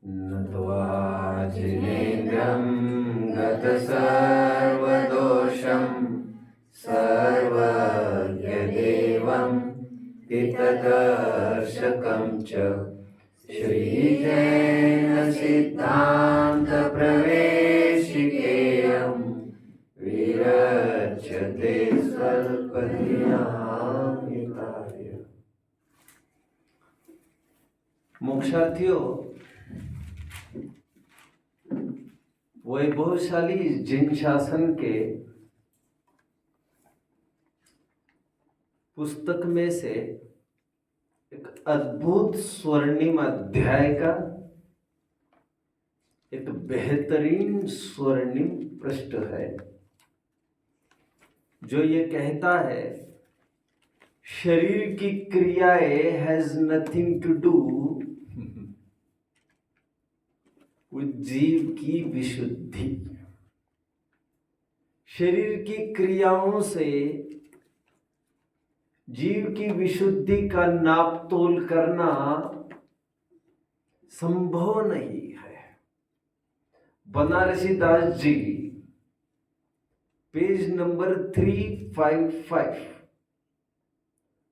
नत्वा जिनेन्द्रं गतसर्वदोषं सर्वज्ञदेवं हितदर्शकं च श्रीजैनसिद्धान्तप्रवेशिकेयं विरच्यते स्वल्पधियामिताय। मोक्षार्थियों, वैभवशाली जिन शासन के पुस्तक में से एक अद्भुत स्वर्णिम अध्याय का एक बेहतरीन स्वर्णिम पृष्ठ है जो ये कहता है, शरीर की क्रियाएं has nothing to do with जीव की विशुद्धि। शरीर की क्रियाओं से जीव की विशुद्धि का नाप तोल करना संभव नहीं है। बनारसी दास जी पेज नंबर 355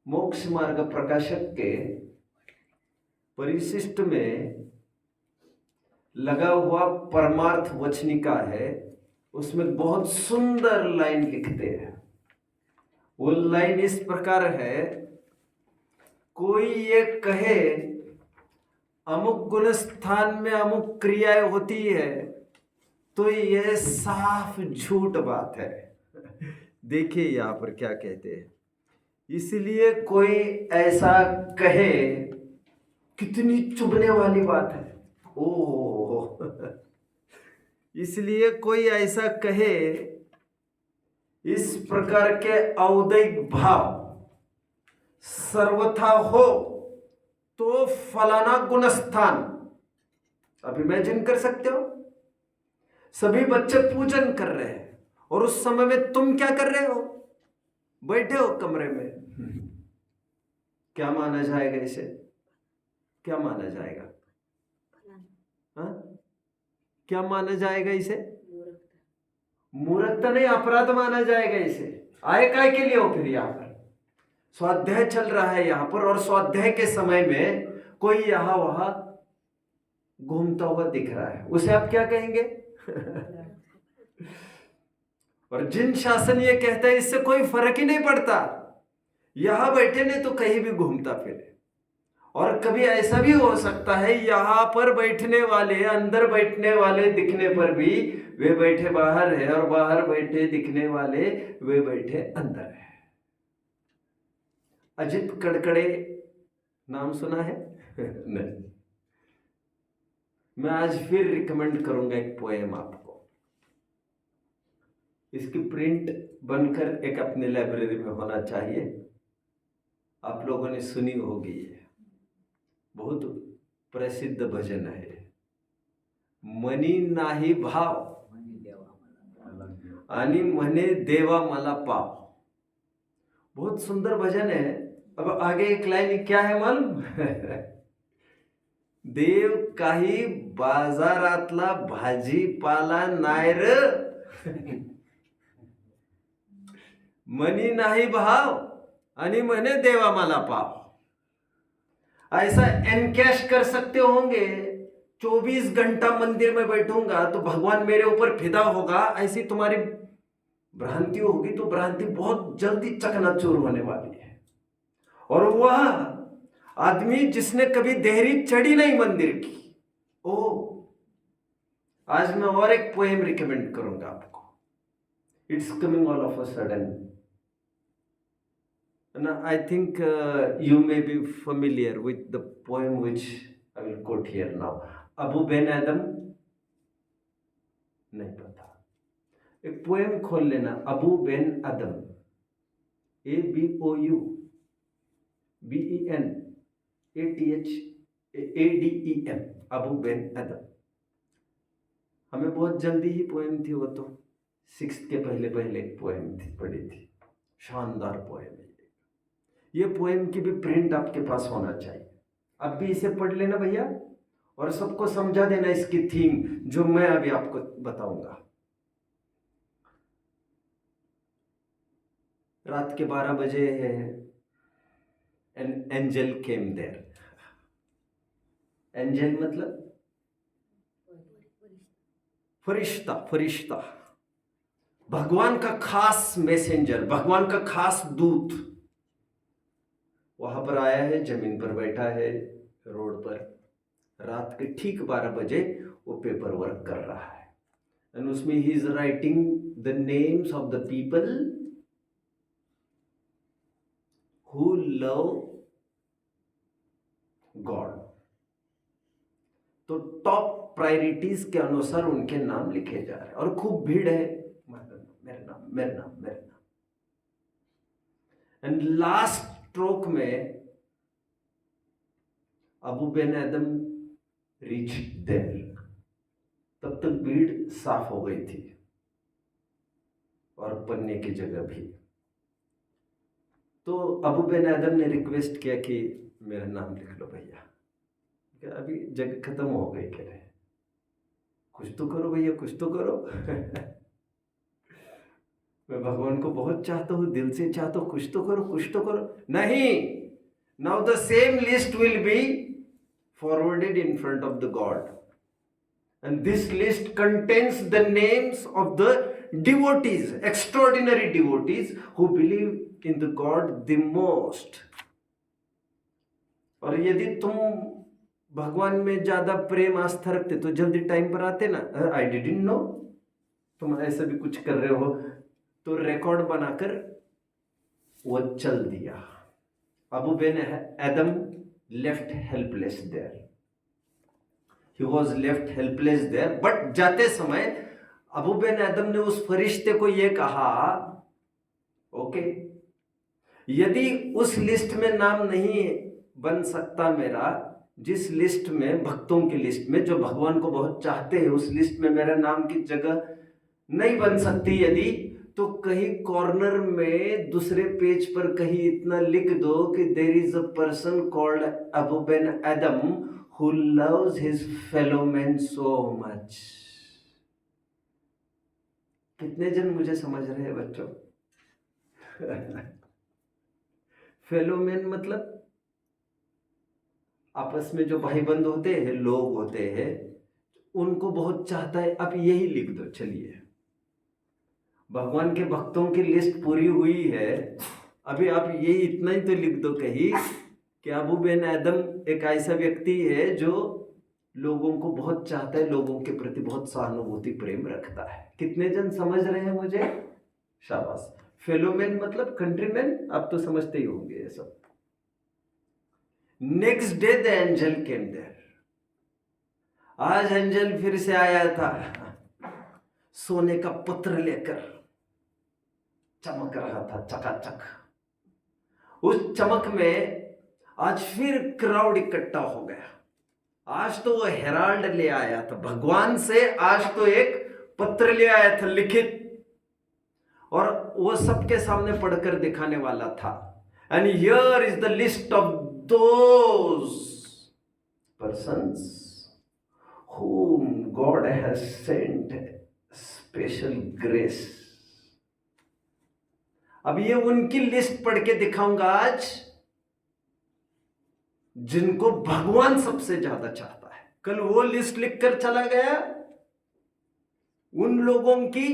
मोक्ष मार्ग प्रकाशक के परिशिष्ट में लगा हुआ परमार्थ वचनिका है, उसमें बहुत सुंदर लाइन लिखते हैं। वो लाइन इस प्रकार है, कोई ये कहे अमुक गुण स्थान में अमुक क्रियाएं होती है तो ये साफ झूठ बात है। देखिए यहां पर क्या कहते हैं, इसलिए कोई ऐसा कहे, कितनी चुभने वाली बात है। ओह इसलिए कोई ऐसा कहे, इस प्रकार के औदैक भाव सर्वथा हो तो फलाना गुणस्थान। अब इमेजिन कर सकते हो, सभी बच्चे पूजन कर रहे हैं और उस समय में तुम क्या कर रहे हो, बैठे हो कमरे में। क्या माना जाएगा इसे? क्या माना जाएगा? हाँ? क्या माना जाएगा इसे? मूर्खता नहीं, अपराध माना जाएगा इसे। आए काय के लिए हो फिर? यहां पर स्वाध्याय चल रहा है यहां पर, और स्वाध्याय के समय में कोई यहां वहां घूमता हुआ दिख रहा है, उसे आप क्या कहेंगे? और जिन शासन ये कहता है इससे कोई फर्क ही नहीं पड़ता, यहां बैठे ने तो कहीं भी घूमता फिरे। और कभी ऐसा भी हो सकता है यहां पर बैठने वाले, अंदर बैठने वाले दिखने पर भी वे बैठे बाहर है, और बाहर बैठे दिखने वाले वे बैठे अंदर है। अजित कड़कड़े नाम सुना है? नहीं। मैं आज फिर रिकमेंड करूंगा एक पोएम आपको। इसकी प्रिंट बनकर एक अपने लाइब्रेरी में होना चाहिए। आप लोगों ने सुनी होगी, ये बहुत प्रसिद्ध भजन है। मनी नाही भाव आणि म्हणे देवा मला पाव। बहुत सुंदर भजन है। अब आगे एक लाइन क्या है मालूम? देव काही बाजारातला भाजीपाला नाय र, मनी नाही भाव आणि म्हणे देवा मला पाव। ऐसा एनकैश कर सकते होंगे, 24 घंटा मंदिर में बैठूंगा तो भगवान मेरे ऊपर फिदा होगा, ऐसी तुम्हारी भ्रांति होगी तो भ्रांति बहुत जल्दी चकनाचूर होने वाली है। और वह आदमी जिसने कभी देहरी चढ़ी नहीं मंदिर की, आज मैं और एक पोएम रिकमेंड करूंगा आपको। It's coming all of a sudden. I think you may be familiar with the poem which I will quote here now. Abou Ben Adhem, नहीं पता? एक पोएम खोल लेना, Abou Ben Adhem, ABOUBENATHADEM, Abou Ben Adhem. हमें बहुत जल्दी ही poem थी वो तो, 6th के पहले पहले एक पोएम थी, पढ़ी थी, शानदार पोएम है। ये पोएम की भी प्रिंट आपके पास होना चाहिए। अब भी इसे पढ़ लेना भैया, और सबको समझा देना इसकी थीम जो मैं अभी आपको बताऊंगा। रात के 12 बजे है, an angel came there. Angel मतलब फरिश्ता, फरिश्ता, भगवान का खास मैसेंजर, भगवान का खास दूत वहां पर आया है, जमीन पर बैठा है रोड पर। रात के ठीक 12 बजे वो पेपर वर्क कर रहा है, एंड उसमें he is writing the names of the people who love God. तो टॉप प्रायोरिटीज के अनुसार उनके नाम लिखे जा रहे हैं, और खूब भीड़ है, मेरा नाम, मेरा नाम, मेरा नाम। एंड लास्ट स्ट्रोक में Abu Ben Adam reach there. तब तक भीड़ साफ हो गई थी और पन्ने की जगह भी। तो अबू बिन आदम ने रिक्वेस्ट किया कि मेरा नाम लिख लो भैया, अभी जगह खत्म हो गई, कह रहे कुछ तो करो भैया, कुछ तो करो। मैं भगवान को बहुत चाहता हूं, दिल से चाहता हूं, कुछ तो करो, कुछ तो करो। नहीं, now the same list will be forwarded in front of the God, and this list contains the names of the devotees, extraordinary devotees who believe in the God the most. और यदि तुम भगवान में ज्यादा प्रेम आस्था रखते तो जल्दी टाइम पर आते ना। आई डिडंट नो तुम ऐसा भी कुछ कर रहे हो, तो रिकॉर्ड बनाकर वो चल दिया। Abou Ben Adhem left helpless there, he was left helpless there. But जाते समय अबू बिन आदम ने उस फरिश्ते को यह कहा, ओके, यदि उस लिस्ट में नाम नहीं बन सकता मेरा, जिस लिस्ट में, भक्तों की लिस्ट में जो भगवान को बहुत चाहते हैं, उस लिस्ट में मेरा नाम की जगह नहीं बन सकती यदि, तो कहीं कॉर्नर में दूसरे पेज पर कहीं इतना लिख दो कि there is a person called Abou Ben Adhem who loves his fellow man so much. कितने जन मुझे समझ रहे हैं बच्चों? फेलो मैन मतलब आपस में जो भाई बंद होते हैं, लोग होते हैं, उनको बहुत चाहता है। अब यही लिख दो, चलिए भगवान के भक्तों की लिस्ट पूरी हुई है, अभी आप यही इतना ही तो लिख दो कहीं कि अबू बिन आदम एक ऐसा व्यक्ति है जो लोगों को बहुत चाहता है, लोगों के प्रति बहुत सहानुभूति प्रेम रखता है। कितने जन समझ रहे हैं मुझे? शाबाश। फेलोमैन मतलब कंट्रीमैन, आप तो समझते ही होंगे ये सब। Next day the angel came there. आज एंजल फिर से आया था, सोने का पत्र लेकर, चमक रहा था चकाचक। उस चमक में आज फिर क्राउड इकट्ठा हो गया। आज तो वो हेराल्ड ले आया था भगवान से, आज तो एक पत्र ले आया था लिखित, और वो सबके सामने पढ़कर दिखाने वाला था। And here is the list of those persons whom God has sent special grace. अब ये उनकी लिस्ट पढ़ के दिखाऊंगा आज, जिनको भगवान सबसे ज्यादा चाहता है। कल वो लिस्ट लिखकर चला गया उन लोगों की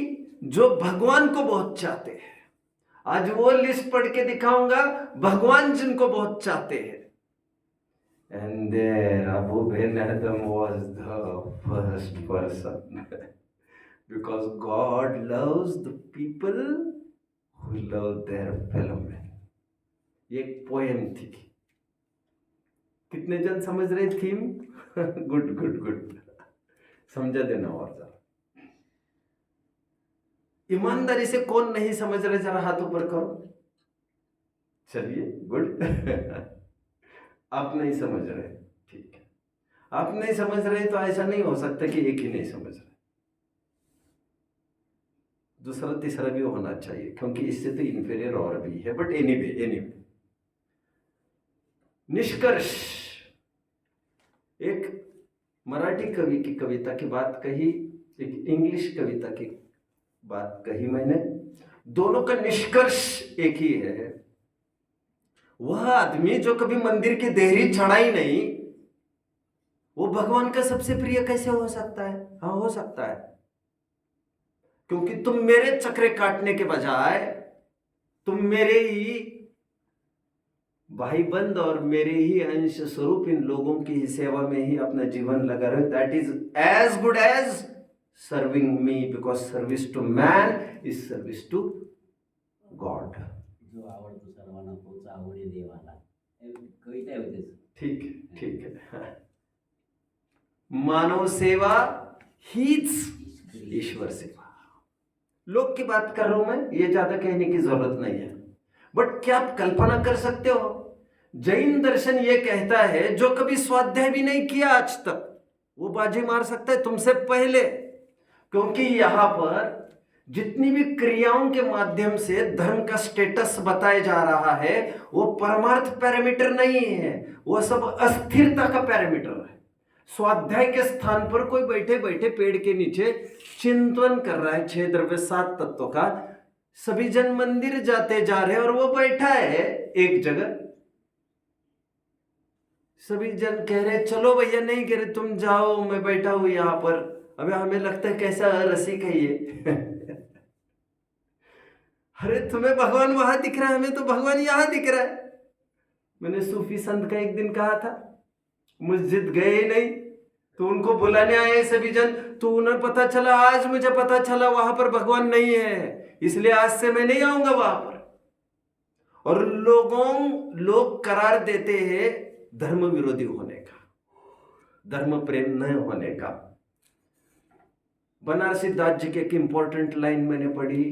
जो भगवान को बहुत चाहते हैं। आज वो लिस्ट पढ़ के दिखाऊंगा भगवान जिनको बहुत चाहते हैं। And there Abu bin Adam was the first person. Because God loves the people who love their fellow men. ये एक पोएम थी। कितने जन समझ रहे थीम? गुड गुड गुड, समझा देना और जरा। ईमानदारी से कौन नहीं समझ रहे, जरा हाथ ऊपर करो। चलिए गुड। आप नहीं समझ रहे, ठीक है। आप नहीं समझ रहे तो ऐसा नहीं हो सकता कि एक ही नहीं समझ रहे, दूसरा तीसरा भी होना चाहिए, क्योंकि इससे तो इन्फीरियर और भी है। बट एनीवे निष्कर्ष, एक मराठी कवि की कविता की बात कही, एक इंग्लिश कविता की बात कही मैंने, दोनों का निष्कर्ष एक ही है। वह आदमी जो कभी मंदिर की देहरी चढ़ाई नहीं, वो भगवान का सबसे प्रिय कैसे हो सकता है? हाँ, हो सकता है, क्योंकि तुम मेरे चक्रे काटने के बजाय तुम मेरे ही भाई बंद और मेरे ही अंश स्वरूप इन लोगों की सेवा में ही अपना जीवन लगा रहे हो। That is as good as serving me, because service to man is service to God. जो आवडतो सर्वांना तोच आवडी देवाला, कविता होते। ठीक है। मानव सेवा हीच ईश्वर सेवा। लोक की बात कर रहा हूं मैं, ये ज्यादा कहने की जरूरत नहीं है। बट क्या आप कल्पना कर सकते हो, जैन दर्शन ये कहता है जो कभी स्वाध्याय भी नहीं किया आज तक, वो बाजी मार सकता है तुमसे पहले, क्योंकि यहां पर जितनी भी क्रियाओं के माध्यम से धर्म का स्टेटस बताया जा रहा है, वो परमार्थ पैरामीटर नहीं है, वो सब अस्थिरता का पैरामीटर है। स्वाध्याय के स्थान पर कोई बैठे बैठे पेड़ के नीचे चिंतन कर रहा है 6 द्रव्य 7 तत्वों का, सभी जन मंदिर जाते जा रहे हैं और वो बैठा है एक जगह। सभी जन कह रहे चलो भैया, नहीं कह रहे तुम जाओ, मैं बैठा हूं यहां पर। अबे हमें लगता है कैसा रसिक है ये अरे तुम्हें भगवान वहां दिख रहा है, हमें तो भगवान यहां दिख रहा है। मैंने सूफी संत का एक दिन कहा था, मस्जिद गए ही नहीं तो उनको बुलाने आए सभी जन, तो उन्हें पता चला, आज मुझे पता चला वहां पर भगवान नहीं है, इसलिए आज से मैं नहीं आऊंगा वहां पर। और लोग करार देते हैं धर्म विरोधी होने का, धर्म प्रेम न होने का। बनारसी दास जी की एक इंपॉर्टेंट लाइन मैंने पढ़ी,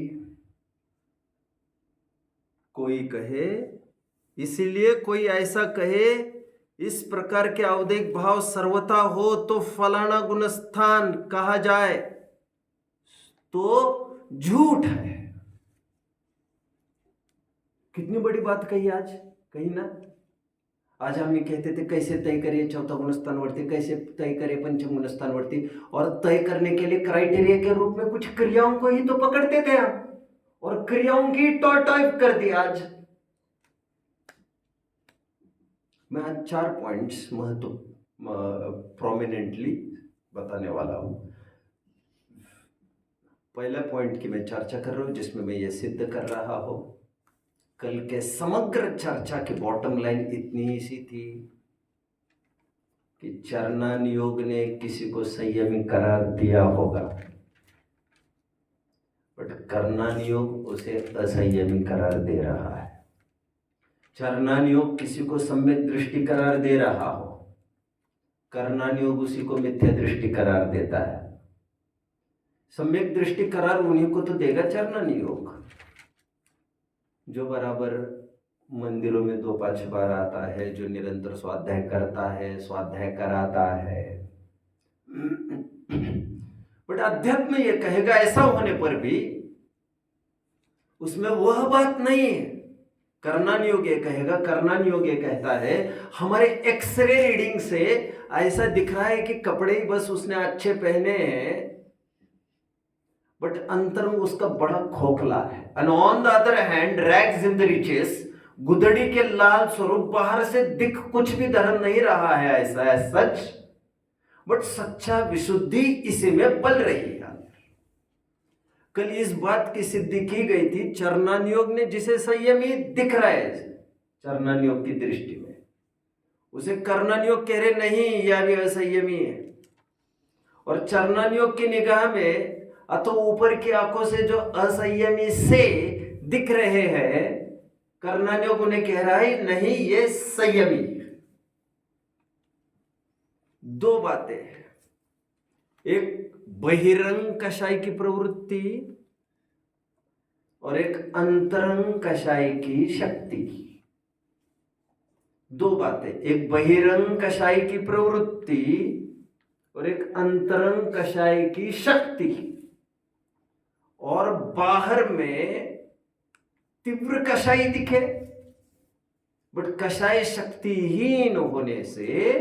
कोई कहे, इसीलिए कोई ऐसा कहे, इस प्रकार के औदिक भाव सर्वथा हो तो फलाना गुणस्थान कहा जाए तो झूठ है। कितनी बड़ी बात कही आज, कही ना। आज हम ये कहते थे कैसे तय करिए चौथा गुणस्थान वरती, कैसे तय करिए पंचम गुणस्थान वरती, और तय करने के लिए क्राइटेरिया के रूप में कुछ क्रियाओं को ही तो पकड़ते थे हम, और क्रियाओं की टॉयप कर दी आज। मैं आज 4 पॉइंट्स महत्व प्रोमिनेंटली बताने वाला हूं। पहला पॉइंट की मैं चर्चा कर रहा हूं, जिसमें मैं ये सिद्ध कर रहा हूं, कल के समग्र चर्चा की बॉटम लाइन इतनी ही सी थी कि चरणान योग ने किसी को संयमी करार दिया होगा, बट कर्णान योग उसे असंयमी करार दे रहा है। चरणान योग किसी को सम्यक दृष्टि करार दे रहा हो, कर्णान योग उसी को मिथ्या दृष्टि करार देता है। सम्यक दृष्टि करार उन्हीं को तो देगा चरणान योग, जो बराबर मंदिरों में 2-5 बार आता है, जो निरंतर स्वाध्याय करता है, स्वाध्याय कराता है। बट अध्यात्म ये कहेगा ऐसा होने पर भी उसमें वह बात नहीं है। कर्णान योग ये कहेगा, कर्णान योग ये कहता है हमारे एक्सरे रीडिंग से ऐसा दिख रहा है कि कपड़े ही बस उसने अच्छे पहने हैं, बट अंतर में उसका बड़ा खोखला है। And on the other hand rags in the riches, गुदड़ी के लाल स्वरूप बाहर से दिख कुछ भी धर्म नहीं रहा है ऐसा है सच, बट सच्चा विशुद्धि इसी में पल रही है। कल इस बात की सिद्धि की गई थी, चरणान योग ने जिसे संयमी दिख रहा है चरणान योग की दृष्टि में, उसे कर्णान योग कह रहे नहीं यह भी असंयमी है। और चरणान योग की निगाह में अथवा ऊपर की आंखों से जो असंयमी से दिख रहे हैं, कर्णान योग उन्हें कह रहा है नहीं ये संयमी। 2 बातें, एक बहिरंग कषाय की प्रवृत्ति और एक अंतरंग कषाय की शक्ति। 2 बातें, एक बहिरंग कषाय की प्रवृत्ति और एक अंतरंग कषाय की शक्ति। और बाहर में तीव्र कषाय दिखे, बट कषाय शक्तिहीन होने से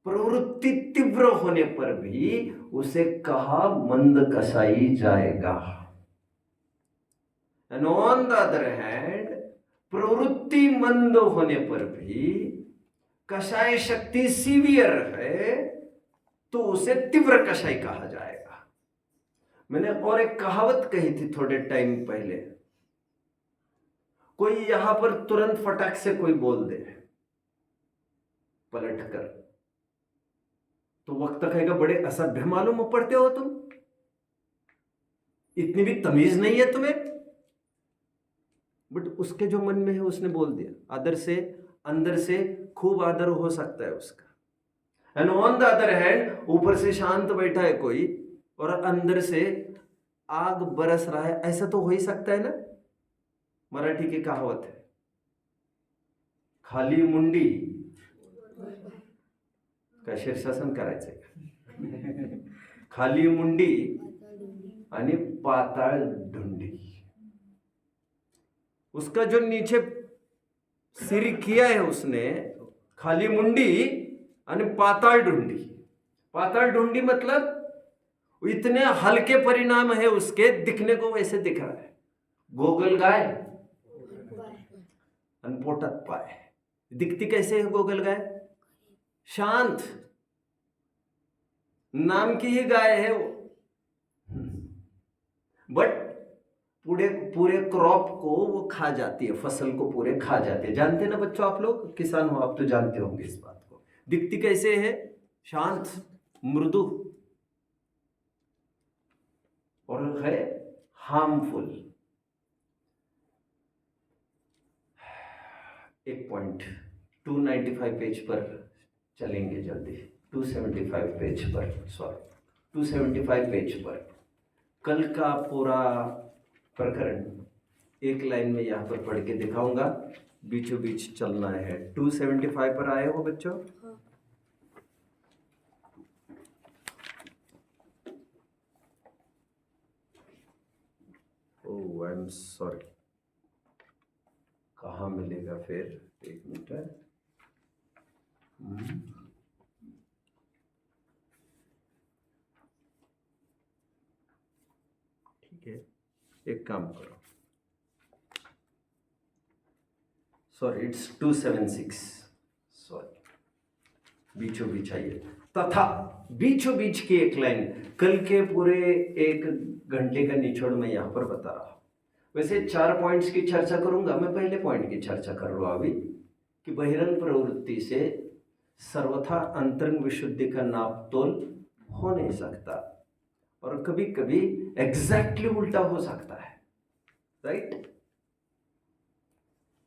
प्रवृत्ति तीव्र होने पर भी उसे कहा मंद कसाई जाएगा। And on the other hand, प्रवृत्ति मंद होने पर भी कषाय शक्ति सीवियर है तो उसे तीव्र कषाय कहा जाएगा। मैंने और एक कहावत कही थी थोड़े टाइम पहले, कोई यहां पर तुरंत फटाक से कोई बोल दे पलट कर, तो वक्त कहेगा बड़े असभ्य मालूम पड़ते हो तुम, इतनी भी तमीज नहीं है तुम्हें। बट उसके जो मन में है उसने बोल दिया, आदर से अंदर से खूब आदर हो सकता है उसका। And on the other hand, ऊपर से शांत बैठा है कोई और अंदर से आग बरस रहा है, ऐसा तो हो ही सकता है ना। मराठी की कहावत है, खाली मुंडी का शीर्षासन करायचंय, खाली मुंडी आणि पाताळ ढुंडी। उसका जो नीचे सिर किया है उसने, खाली मुंडी आणि पाताळ ढुंडी। पाताळ ढुंडी मतलब इतने हल्के परिणाम है उसके, दिखने को वैसे दिख रहा है, गोगल गाय आणि पोटात पाय। दिखती कैसे है गोगल गाय? शांत, नाम की ही गाय है वो, बट पूरे पूरे क्रॉप को वो खा जाती है, फसल को पूरे खा जाती है। जानते ना बच्चों, आप लोग किसान हो, आप तो जानते होंगे इस बात को। दिखती कैसे है? शांत, मृदु, और है हार्मफुल। एक पॉइंट 295 पेज पर चलेंगे जल्दी, 275 पेज पर, सॉरी 275 पेज पर कल का पूरा प्रकरण एक लाइन में यहाँ पर पढ़ के दिखाऊंगा, बीचों बीच चलना है। 275 पर आए हो बच्चों? ओह आई एम सॉरी, कहाँ मिलेगा फिर? एक मिनट है। ठीक है, एक काम करो, सॉरी इट्स 276, सॉरी बीचों बीच आइए। तथा बीचों बीच की एक लाइन, कल के पूरे एक घंटे का निचोड़ मैं यहाँ पर बता रहा हूँ। वैसे 4 पॉइंट्स की चर्चा करूंगा, मैं पहले पॉइंट की चर्चा कर रहा हूँ अभी, कि बहिरंग प्रवृत्ति से सर्वथा अंतरंग विशुद्धि का नापतोल हो नहीं सकता, और कभी कभी एग्जैक्टली उल्टा हो सकता है, राइट?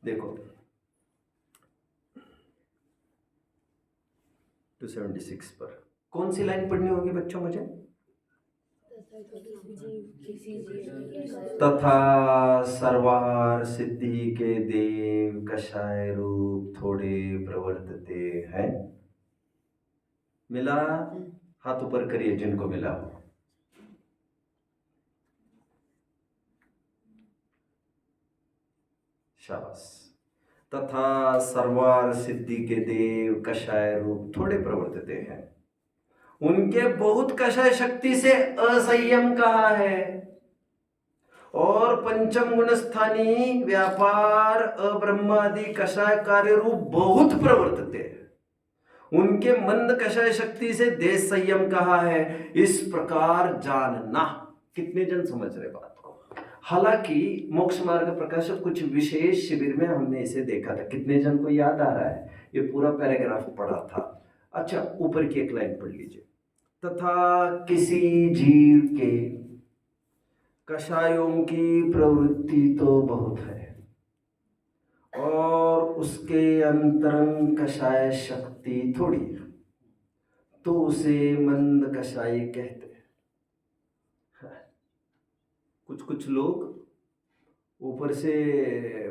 देखो 276 पर कौन सी लाइन पढ़नी होगी बच्चों मुझे? तथा सर्वार सिद्धि के देव कषाय रूप थोड़े प्रवर्तते हैं। मिला? हाथ ऊपर करिए जिनको मिला हो। शाबाश। तथा सर्वार सिद्धि के देव कषाय रूप थोड़े प्रवर्तते हैं, उनके बहुत कषाय शक्ति से असंयम कहा है, और पंचम गुणस्थानी व्यापार अब्रह्मादि कषाय कार्य रूप बहुत प्रवर्तते हैं, उनके मंद कषाय शक्ति से देश संयम कहा है। इस प्रकार जानना। कितने जन समझ रहे बात को? हालांकि मोक्ष मार्ग प्रकाशक कुछ विशेष शिविर में हमने इसे देखा था। कितने जन को याद आ रहा है? ये पूरा पैराग्राफ पढ़ा था। अच्छा, ऊपर की एक लाइन पढ़ लीजिए। तथा किसी जीव के कषायों की प्रवृत्ति तो बहुत है, और उसके अंतरंग कषाय शक्ति थोड़ी है, तो उसे मंद कषाय कहते हैं। कुछ कुछ लोग ऊपर से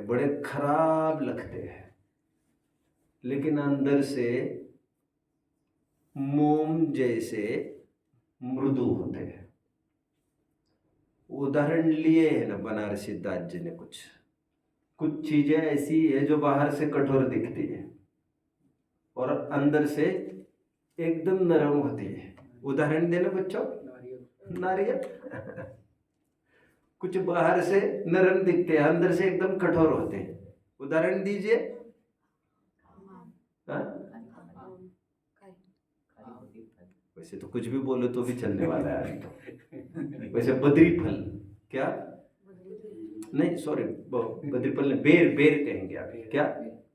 बड़े खराब लगते हैं, लेकिन अंदर से मोम जैसे मृदु होते हैं। उदाहरण लिए है ना बनारसी दास जी ने। कुछ चीजें ऐसी है जो बाहर से कठोर दिखती है और अंदर से एकदम नरम होती है। उदाहरण देना बच्चों, नारियल कुछ बाहर से नरम दिखते हैं, अंदर से एकदम कठोर होते हैं। उदाहरण दीजिए। हाँ? वैसे तो कुछ भी बोलो तो भी चलने वाला है आज तो। वैसे बद्री फल, क्या नहीं सॉरी, बद्री फल नहीं, बेर, बेर कहेंगे आप। क्या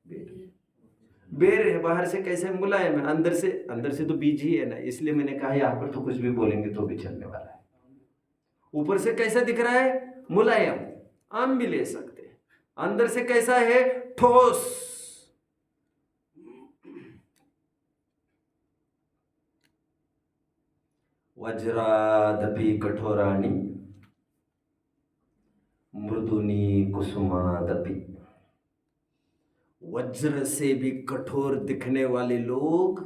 बेर? बेर है, बाहर से कैसे मुलायम है, अंदर से तो बीज ही है ना, इसलिए मैंने कहा यहाँ पर तो कुछ भी बोलेंगे तो भी चलने वाला है। ऊपर से कैसा दिख रहा है? मुलायम, आम भी ले सकते हैं। अंदर से कैसा है? ठोस। वज्रादपि कठोराणि मृदुनी कुसुमादपि। वज्र से भी कठोर दिखने वाले लोग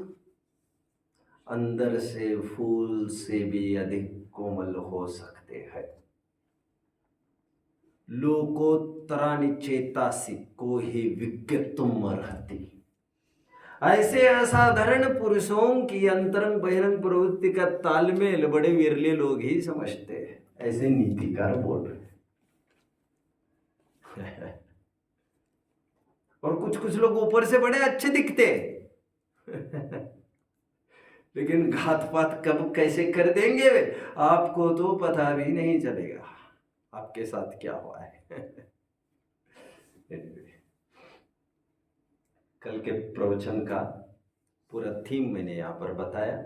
अंदर से फूल से भी अधिक कोमल हो सकते हैं। लोकोत्तराणि चेतासि को ही विज्ञत्तुम अर्हति। ऐसे असाधारण पुरुषों की अंतरंग बहिरंग प्रवृत्ति का तालमेल बड़े विरले लोग ही समझते हैं, ऐसे नीतिकार बोल रहे हैं। और कुछ कुछ लोग ऊपर से बड़े अच्छे दिखते लेकिन घात पात कब कैसे कर देंगे वे, आपको तो पता भी नहीं चलेगा आपके साथ क्या हुआ है। कल के प्रवचन का पूरा थीम मैंने यहाँ पर बताया।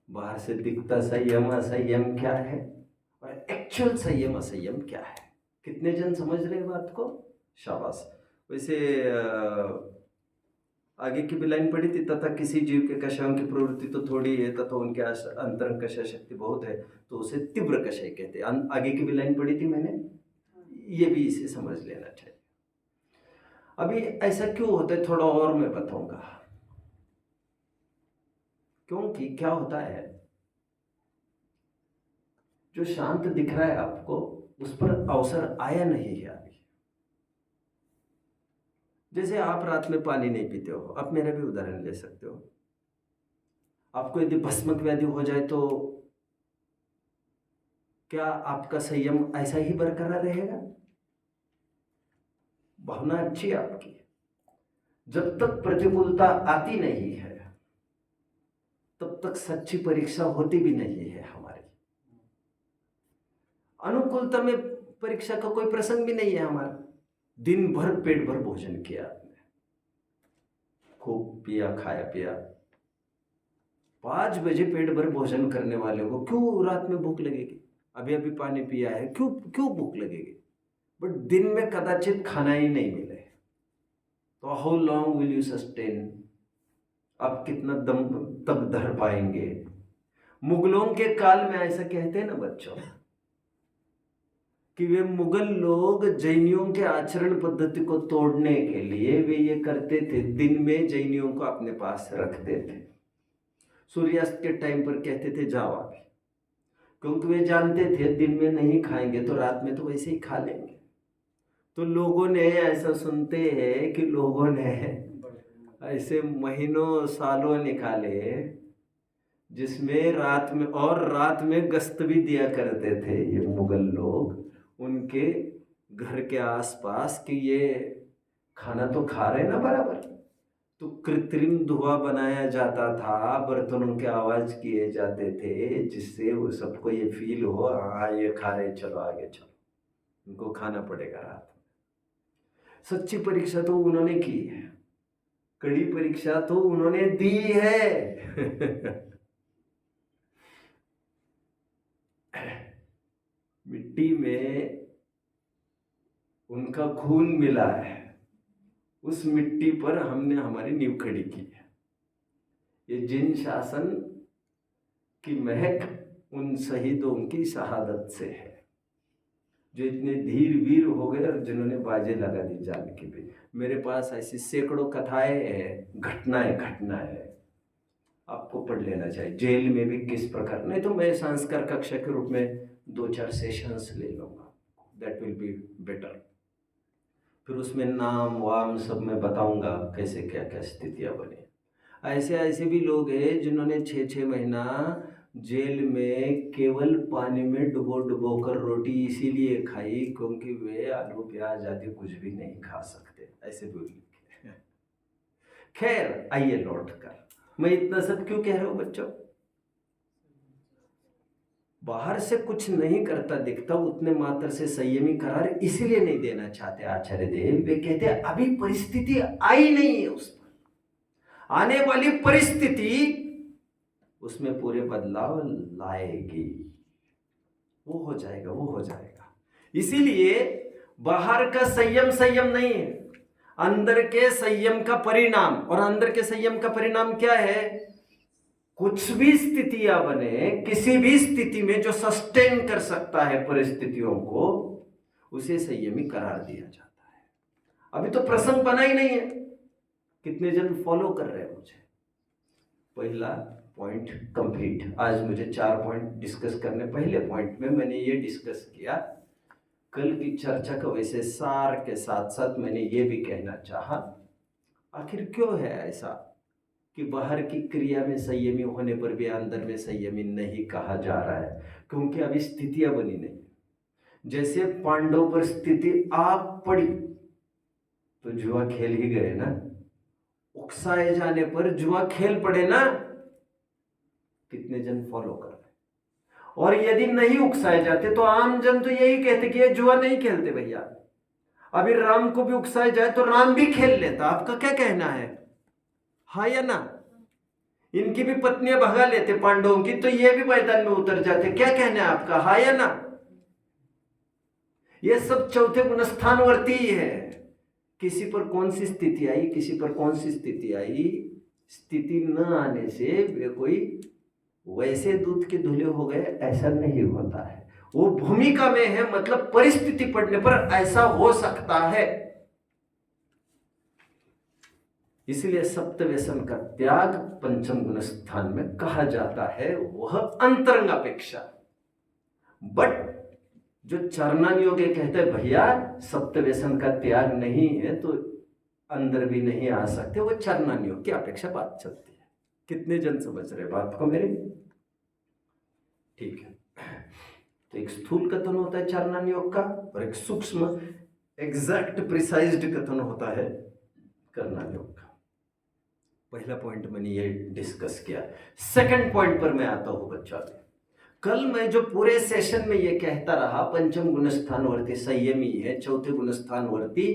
बाहर से दिखता संयम असंयम क्या है और एक्चुअल संयम असंयम क्या है। कितने जन समझ रहे बात को? शाबाश। वैसे आगे की भी लाइन पढ़ी थी, तथा किसी जीव के कषायों की प्रवृत्ति तो थोड़ी है तथा उनके अंतरंग कषय शक्ति बहुत है, तो उसे तीव्र कषय कहते हैं। आगे की भी लाइन पढ़ी थी मैंने, ये भी इसे समझ लेना चाहिए। अभी ऐसा क्यों होता है थोड़ा और मैं बताऊंगा, क्योंकि क्या होता है, जो शांत दिख रहा है आपको उस पर अवसर आया नहीं है अभी। जैसे आप रात में पानी नहीं पीते हो, आप मेरा भी उदाहरण ले सकते हो। आपको यदि भस्मक व्याधि हो जाए तो क्या आपका संयम ऐसा ही बरकरार रहेगा? भावना अच्छी है आपकी, जब तक प्रतिकूलता आती नहीं है तब तक सच्ची परीक्षा होती भी नहीं है हमारी। अनुकूलता में परीक्षा का कोई प्रसंग भी नहीं है हमारा। दिन भर पेट भर भोजन किया आपने, खूब पिया खाया पिया, 5 बजे पेट भर भोजन करने वाले को क्यों रात में भूख लगेगी? अभी अभी पानी पिया है, क्यों क्यों भूख लगेगी? बट दिन में कदाचित खाना ही नहीं मिले तो how long will you sustain? आप कितना दम तक धर पाएंगे? मुगलों के काल में ऐसा कहते हैं ना बच्चों कि वे मुगल लोग जैनियों के आचरण पद्धति को तोड़ने के लिए वे ये करते थे, दिन में जैनियों को अपने पास रखते थे, सूर्यास्त के टाइम पर कहते थे जाओ अभी, क्योंकि वे जानते थे दिन में नहीं खाएंगे तो रात में तो वैसे ही खा लेंगे। तो लोगों ने ऐसा सुनते हैं कि लोगों ने ऐसे महीनों सालों निकाले जिसमें रात में गश्त भी दिया करते थे ये मुगल लोग उनके घर के आसपास कि ये खाना तो खा रहे ना बराबर। तो कृत्रिम धुआं बनाया जाता था, बर्तनों के आवाज किए जाते थे जिससे वो सबको ये फील हो हाँ ये खा रहे, चलो आगे चलो, इनको खाना पड़ेगा रात में। सच्ची परीक्षा तो उन्होंने की है, कड़ी परीक्षा तो उन्होंने दी है। मिट्टी में उनका खून मिला है, उस मिट्टी पर हमने हमारी नींव खड़ी की है। ये जिन शासन की महक उन शहीदों की शहादत से है जो इतने धीर वीर हो गए और जिन्होंने बाजे लगा दी जान की भी। मेरे पास ऐसी सैकड़ों कथाएं हैं, घटनाएं आपको पढ़ लेना चाहिए। जेल में भी किस प्रकार, नहीं तो मैं संस्कार कक्षा के रूप में 2-4 सेशंस ले लूँगा, दैट विल बी बेटर। फिर उसमें नाम वाम सब मैं बताऊंगा कैसे क्या क्या स्थितियाँ बनी। ऐसे ऐसे भी लोग हैं जिन्होंने 6-6 महीना जेल में केवल पानी में डुबो डुबो कर रोटी इसीलिए खाई क्योंकि वे आलू प्याज आदि कुछ भी नहीं खा सकते, ऐसे भी लिखे हैं। खैर आइए लौट कर, मैं इतना सब क्यों कह रहा हूं बच्चों? बाहर से कुछ नहीं करता दिखता उतने मात्र से संयमी करार इसीलिए नहीं देना चाहते आचार्य देव। वे कहते अभी परिस्थिति आई नहीं है उस पर, आने वाली परिस्थिति उसमें पूरे बदलाव लाएगी, वो हो जाएगा, वो हो जाएगा। इसीलिए बाहर का संयम संयम नहीं है, अंदर के संयम का परिणाम। और अंदर के संयम का परिणाम क्या है? कुछ भी स्थितियां बने, किसी भी स्थिति में जो सस्टेन कर सकता है परिस्थितियों को, उसे संयमी करार दिया जाता है। अभी तो प्रसंग बना ही नहीं है, कितने जन फॉलो कर रहे हैं मुझे? पहला पॉइंट कंप्लीट। आज मुझे 4 पॉइंट डिस्कस करने, पहले पॉइंट में मैंने ये डिस्कस किया, कल की चर्चा का वैसे सार के साथ साथ मैंने ये भी कहना चाहा, आखिर क्यों है ऐसा कि बाहर की क्रिया में संयमी होने पर भी अंदर में संयमी नहीं कहा जा रहा है? क्योंकि अभी स्थितियां बनी नहीं। जैसे पांडव पर स्थिति आ पड़ी तो जुआ खेल ही गए ना, उकसाए जाने पर जुआ खेल पड़े ना, कितने जन फॉलो कर रहे। और यदि नहीं उकसाए जाते तो आम जन तो यही कहते कि ये जुआ नहीं खेलते भैया। अभी राम को भी उकसाए जाए तो राम भी खेल लेता। आपका क्या कहना है, हाँ या ना? इनकी भी पत्नियां भगा लेते पांडवों की तो ये भी मैदान में उतर जाते। क्या कहना है आपका, हाँ या ना? ये सब चौथे गुणस्थानवर्ती है। किसी पर कौन सी स्थिति आई, किसी पर कौन सी स्थिति आई, स्थिति न आने से वे कोई वैसे दूध के धुले हो गए, ऐसा नहीं होता है। वो भूमिका में है, मतलब परिस्थिति पड़ने पर ऐसा हो सकता है। इसलिए सप्त व्यसन का त्याग पंचम गुण स्थान में कहा जाता है, वह अंतरंग अपेक्षा। बट जो चरणान योग कहते हैं भैया सप्त व्यसन का त्याग नहीं है तो अंदर भी नहीं आ सकते, वो चरणान योग की अपेक्षा बात चलती है। कितने जन समझ रहे बात को मेरे? ठीक है। तो एक स्थूल कथन होता है चरणान योग का, और एक सूक्ष्म एग्जैक्ट प्रिसाइज्ड कथन होता है कर्णान योग का। पहला पॉइंट मैंने ये डिस्कस किया। सेकंड पॉइंट पर मैं आता हूं बच्चों। कल मैं जो पूरे सेशन में ये कहता रहा पंचम गुणस्थानवर्ती संयमी है, चौथे गुणस्थानवर्ती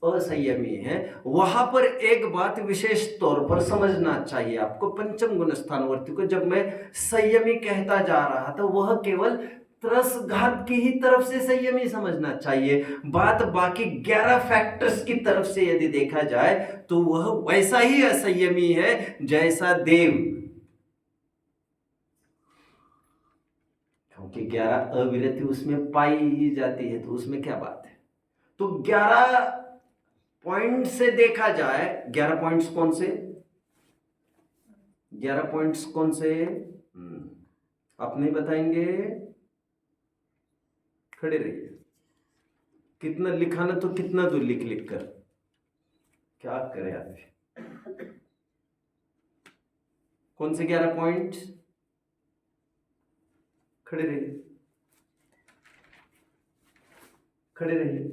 असंयमी है, वहां पर एक बात विशेष तौर पर समझना चाहिए आपको। पंचम गुणस्थानवर्ती को जब मैं संयमी कहता जा रहा था, वह केवल त्रसघात की ही तरफ से संयमी समझना चाहिए। बात बाकी 11 फैक्टर्स की तरफ से यदि देखा जाए तो वह वैसा ही असंयमी है जैसा देव, क्योंकि 11 अविरति उसमें पाई ही जाती है, तो उसमें क्या बात है। तो 11 पॉइंट से देखा जाए, 11 पॉइंट्स कौन से? 11 पॉइंट्स कौन से? आप नहीं बताएंगे, खड़े रहिए। कितना लिखाना तो कितना दो, लिख लिख कर क्या करें आप। कौन से 11 पॉइंट्स? खड़े रहिए, खड़े रहिए।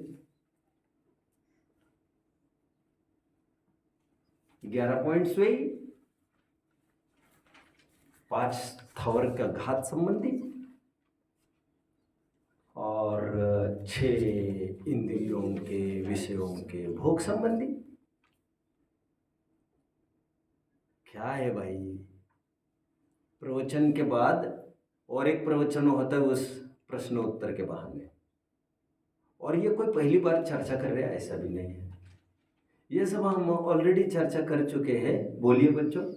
11 पॉइंट्स हुई। 5 स्थावर का घात संबंधी, और 6 इंद्रियों के विषयों के भोग संबंधी। क्या है भाई, प्रवचन के बाद और एक प्रवचन होता है उस प्रश्नोत्तर के बहाने, और ये कोई पहली बार चर्चा कर रहे हैं ऐसा भी नहीं है। ये सब हम ऑलरेडी चर्चा कर चुके हैं। बोलिए बच्चों।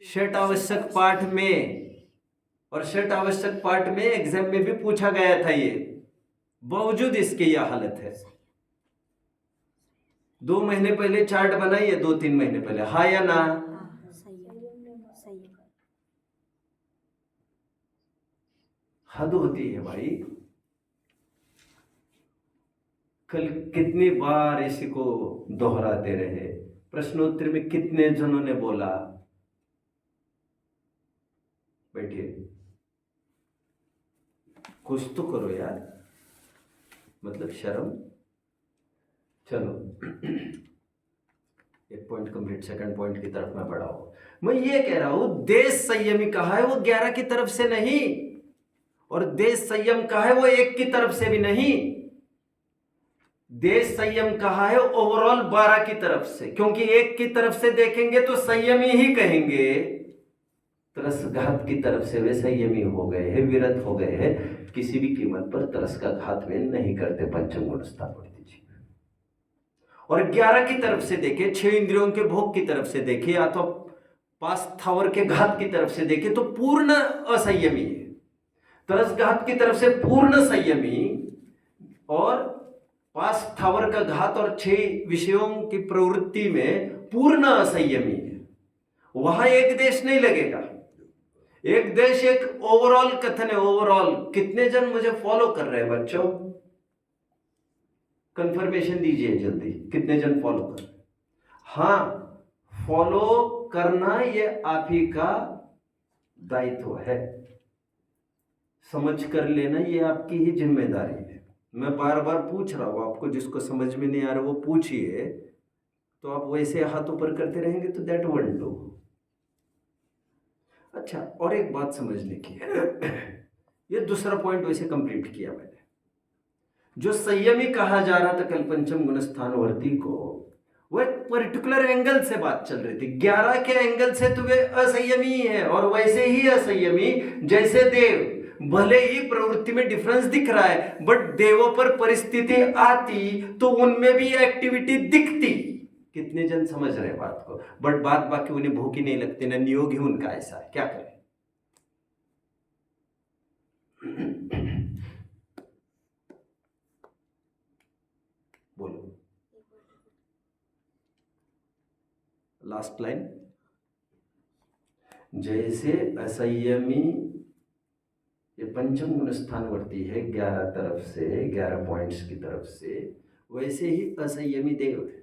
षट आवश्यक पाठ में, और षट आवश्यक पाठ में एग्जाम में भी पूछा गया था, ये बावजूद इसके यह हालत है। 2 महीने पहले चार्ट बनाई है, 2-3 महीने पहले, हाँ या ना? हद होती है भाई। कल कितनी बार इसी को दोहराते रहे, प्रश्नोत्तर में कितने जनों ने बोला। बैठिए, कुछ तो करो यार, मतलब शर्म। चलो एक पॉइंट कंप्लीट, सेकंड पॉइंट की तरफ मैं बढ़ा हूं। मैं ये कह रहा हूं देश संयमी कहा है वो 11 की तरफ से नहीं, और देश संयम कहा है वो 1 की तरफ से भी नहीं। देश संयम कहा है ओवरऑल 12 की तरफ से, क्योंकि 1 की तरफ से देखेंगे तो संयमी ही कहेंगे, तरस घात की तरफ से वे संयमी हो गए हैं, विरत हो गए हैं, किसी भी कीमत पर तरस का घात वे नहीं करते। पंचम गुण स्थापन दीजिए। और 11 की तरफ से देखे, 6 इंद्रियों के भोग की तरफ से देखे, या तो पास थावर के घात की तरफ से देखे तो पूर्ण असंयमी है। तरस घात की तरफ से पूर्ण संयमी, और पास थावर का घात और 6 विषयों की प्रवृत्ति में पूर्ण असंयमी है। वहां एक देश नहीं लगेगा। एक देश एक ओवरऑल कथन है। ओवरऑल कितने जन मुझे फॉलो कर रहे हैं बच्चों? कंफर्मेशन दीजिए जल्दी, कितने जन फॉलो कर रहे हैं? हाँ, फॉलो करना ये आप ही का दायित्व है, समझ कर लेना ये आपकी ही जिम्मेदारी है। मैं बार बार पूछ रहा हूं आपको, जिसको समझ में नहीं आ रहा वो पूछिए, तो आप वैसे हाथ ऊपर करते रहेंगे तो दैट वोंट डू। अच्छा, और एक बात समझने की है, ये दूसरा पॉइंट वैसे कंप्लीट किया मैंने। जो संयमी कहा जा रहा था कल पंचम गुण स्थानवर्ती को, वो एक पर्टिकुलर एंगल से बात चल रही थी। 11 के एंगल से तो वे असंयमी है, और वैसे ही असंयमी जैसे देव। भले ही प्रवृत्ति में डिफरेंस दिख रहा है, बट देवों पर परिस्थिति आती तो उनमें भी एक्टिविटी दिखती। कितने जन समझ रहे हैं बात को? बट बात बाकी उन्हें भूख ही नहीं लगती ना, नियोग ही उनका ऐसा है, क्या करें? बोलो लास्ट लाइन। जैसे असंयमी ये पंचम गुण स्थानवर्ती है 11 तरफ से, 11 पॉइंट्स की तरफ से, वैसे ही असंयमी देव है।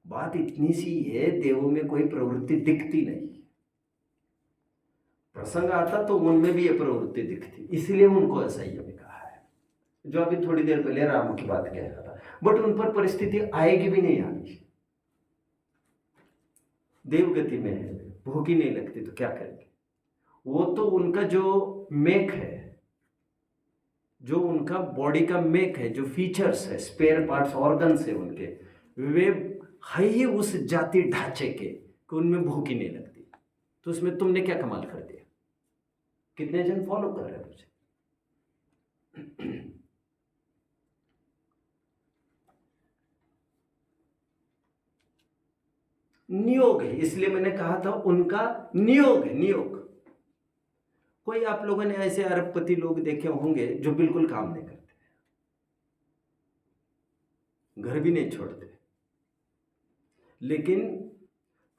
बात इतनी सी है, देवों में कोई प्रवृत्ति दिखती नहीं। प्रसंग आता तो उनमें भी ये प्रवृत्ति दिखती, इसलिए उनको असंयमी कहा है। जो अभी थोड़ी देर पहले राम की बात कह रहा था, बट उन पर परिस्थिति आएगी भी नहीं आनी। देवगति में है, भूख ही नहीं लगती तो क्या करेंगे? वो तो उनका जो मेक है, जो उनका बॉडी का मेक है, जो फीचर्स है, स्पेयर पार्ट्स, ऑर्गन्स है उनके, वे है ही उस जाति ढांचे के कि उनमें भूख ही नहीं लगती। तो उसमें तुमने क्या कमाल कर दिया? कितने जन फॉलो कर रहे हैं मुझे? नियोग है, इसलिए मैंने कहा था उनका नियोग है। नियोग। कोई आप लोगों ने ऐसे अरबपति लोग देखे होंगे जो बिल्कुल काम नहीं करते, घर भी नहीं छोड़ते, लेकिन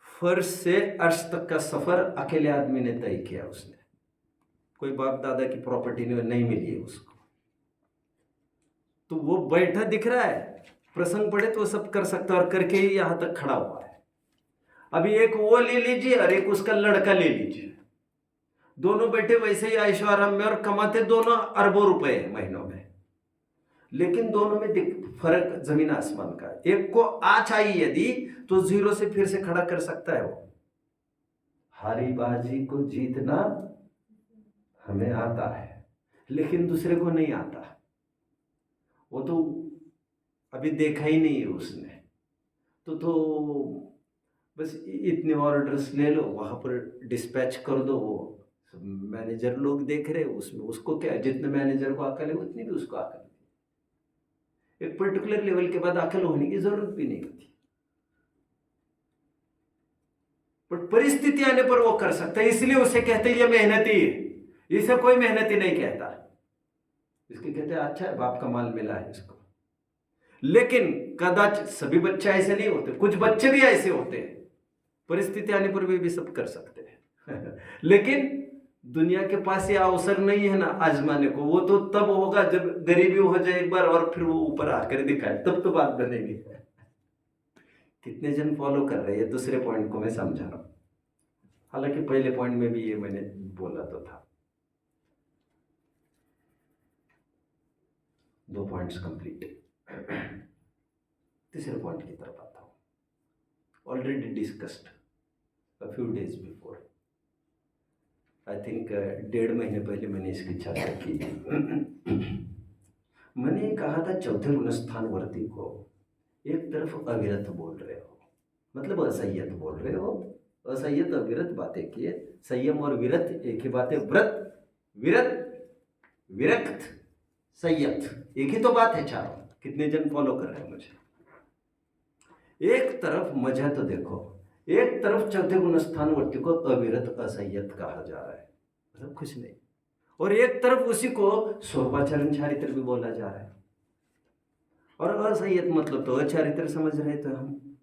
फर्श से अर्श तक का सफर अकेले आदमी ने तय किया। उसने कोई बाप दादा की प्रॉपर्टी नहीं मिली है उसको, तो वो बैठा दिख रहा है, प्रसंग पड़े तो सब कर सकता है, और करके ही यहां तक खड़ा हुआ है। अभी एक वो ले लीजिए और एक उसका लड़का ले लीजिए, दोनों बैठे वैसे ही ऐशो आराम में और कमाते दोनों अरबों रुपए महीनों में, लेकिन दोनों में फर्क जमीन आसमान का है। एक को आ चाहिए यदि तो 0 से फिर से खड़ा कर सकता है वो। हारी बाजी को जीतना हमें आता है, लेकिन दूसरे को नहीं आता। वो तो अभी देखा ही नहीं है उसने, तो बस इतने ऑर्डर्स ले लो, वहां पर डिस्पैच कर दो, वो मैनेजर लोग देख रहे, उसमें उसको क्या, जितने मैनेजर को अकल है उतनी भी उसको अकल है। एक पर्टिकुलर लेवल के बाद अकल होने की जरूरत भी नहीं होती, पर परिस्थिति आने पर वो कर सकता है। इसलिए उसे कहते हैं ये मेहनती है, इसे कोई मेहनती नहीं कहता। इसके कहते हैं अच्छा है, बाप का माल मिला है इसको। लेकिन कदाचित सभी बच्चे ऐसे नहीं होते, कुछ बच्चे भी ऐसे होते हैं, परिस्थिति आने पर भी सब कर सकते हैं। लेकिन दुनिया के पास ये अवसर नहीं है ना आजमाने को। वो तो तब होगा जब गरीबी हो जाए एक बार और फिर वो ऊपर आकर दिखाए, तब तो बात बनेगी। कितने जन फॉलो कर रहे हैं, दूसरे पॉइंट को मैं समझा रहा हूं। हालांकि पहले पॉइंट में भी ये मैंने बोला तो था। 2 पॉइंट्स कंप्लीट। तीसरे पॉइंट की तरफ आता हूं। Already discussed a few days before, I think 1.5 महीने पहले मैंने इसकी चर्चा की थी। मैंने कहा था चौथे गुणस्थानवर्ती को एक तरफ अविरत बोल रहे हो, मतलब असंयत बोल रहे हो। असंयत अविरत बातें किए, संयम और विरत एक ही बात है। व्रत, विरत, विरक्त, संयत एक ही तो बात है चारों। कितने जन फॉलो कर रहे हैं मुझे? एक तरफ मजा तो देखो, एक तरफ चौथे गुणस्थानवर्ती को अविरत असंयत कहा जा रहा है, मतलब कुछ नहीं, और एक तरफ उसी को स्वरूपाचरण चारित्र भी बोला जा रहा है। और असंयत मतलब तो अचारित्र समझ रहे थे हम,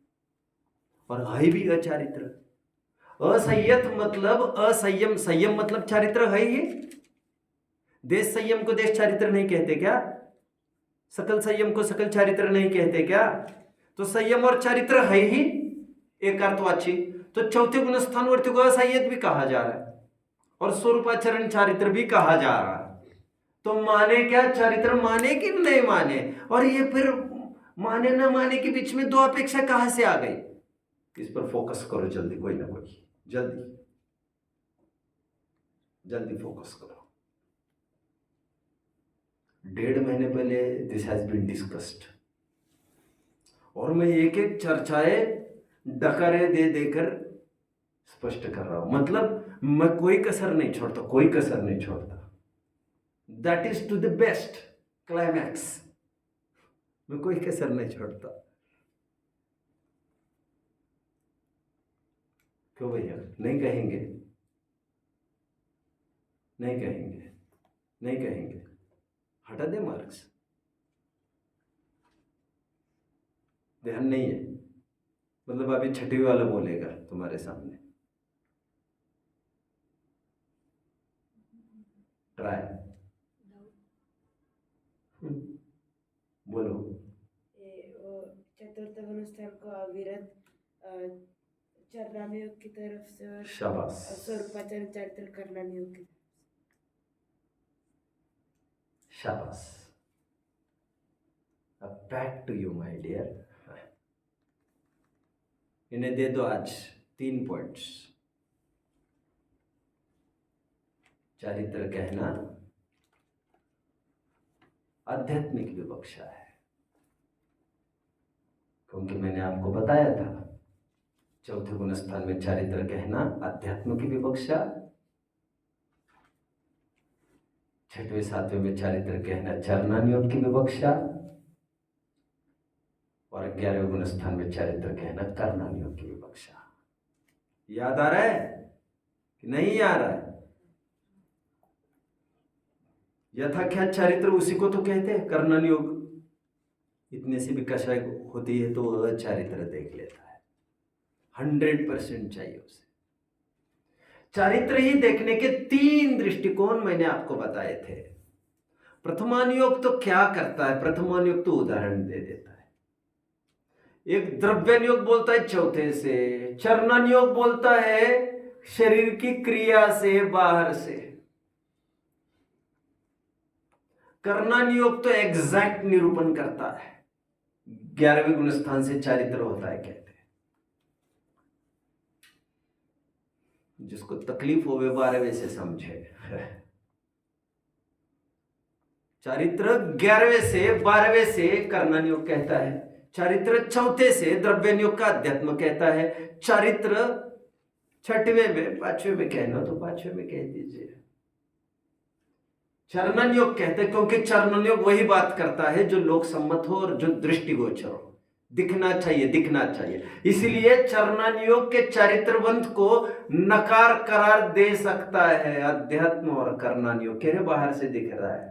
और है भी अचारित्र। असंयत मतलब असंयम, संयम मतलब चारित्र है ही। देश संयम को देश चारित्र नहीं कहते क्या? सकल संयम को सकल चारित्र नहीं कहते क्या? तो संयम और चारित्र है ही एक अर्थवाची। तो चौथे गुणस्थानवर्ती को असंयत भी कहा जा रहा है और स्वरूपाचरण चारित्र भी कहा जा रहा है। तो माने क्या? चारित्र माने कि नहीं माने? और ये फिर माने ना माने के बीच में 2 अपेक्षा कहां से आ गई? इस पर फोकस करो जल्दी, कोई ना कोई, जल्दी जल्दी फोकस करो। 1.5 महीने पहले दिस हैज बीन डिस्कस्ड, और मैं एक एक चर्चाएं डकारे दे देकर स्पष्ट कर रहा हूं। मतलब मैं कोई कसर नहीं छोड़ता, कोई कसर नहीं छोड़ता। That is to the best climax. मैं कोई कसर नहीं छोड़ता। क्यों भैया? नहीं कहेंगे? नहीं कहेंगे? नहीं कहेंगे? हटा दे मार्क्स, ध्यान नहीं है। मतलब अभी 6वीं वाला बोलेगा तुम्हारे सामने, ट्राई। बोलो। चतुर्थ गुणस्थान को अविरत चरणानुयोग की तरफ से और शाबाश। स्वरूपाचरण चारित्र करणानुयोग की तरफ से। शाबाश। अब back to you my dear. इन्हें दे दो आज 3 पॉइंट्स। चारित्र कहना आध्यात्मिक विवक्षा है, क्योंकि मैंने आपको बताया था चौथे गुणस्थान में चारित्र कहना आध्यात्म की विवक्षा, 6वें 7वें में चारित्र कहना चरणानुयोग की विवक्षा, और 11वें गुणस्थान में चारित्र कहना करणानुयोग की विवक्षा। याद आ रहा है कि नहीं आ रहा है? यथाख्यात चारित्र उसी को तो कहते हैं करणानुयोग। इतने से भी कषाय होती है तो अचारित्र देख लेता है, 100% चाहिए उसे। चारित्र ही देखने के 3 दृष्टिकोण मैंने आपको बताए थे। प्रथमानुयोग तो क्या करता है? प्रथमानुयोग तो उदाहरण दे देता है। एक द्रव्यानुयोग बोलता है चौथे से, चरणानुयोग बोलता है शरीर की क्रिया से, बाहर से। करणानुयोग तो एग्जैक्ट निरूपण करता है, 11वें गुणस्थान से चारित्र होता है कहते हैं। जिसको तकलीफ हो वे 12वें से समझे। चारित्र 11वें से 12वें से करणानुयोग कहता है, चारित्र चौथे से द्रव्यानुयोग का अध्यात्म कहता है, चारित्र 6वें में 5वें में कहना तो 5वें में कह दीजिए। चरणानुयोग कहते हैं क्योंकि चरणानुयोग वही बात करता है जो लोक सम्मत हो और जो दृष्टिगोचर हो, दिखना चाहिए, दिखना चाहिए। इसलिए चरणानुयोग के चारित्रवंत को नकार करार दे सकता है अध्यात्म और करणानुयोग। कह रहे बाहर से दिख रहा है।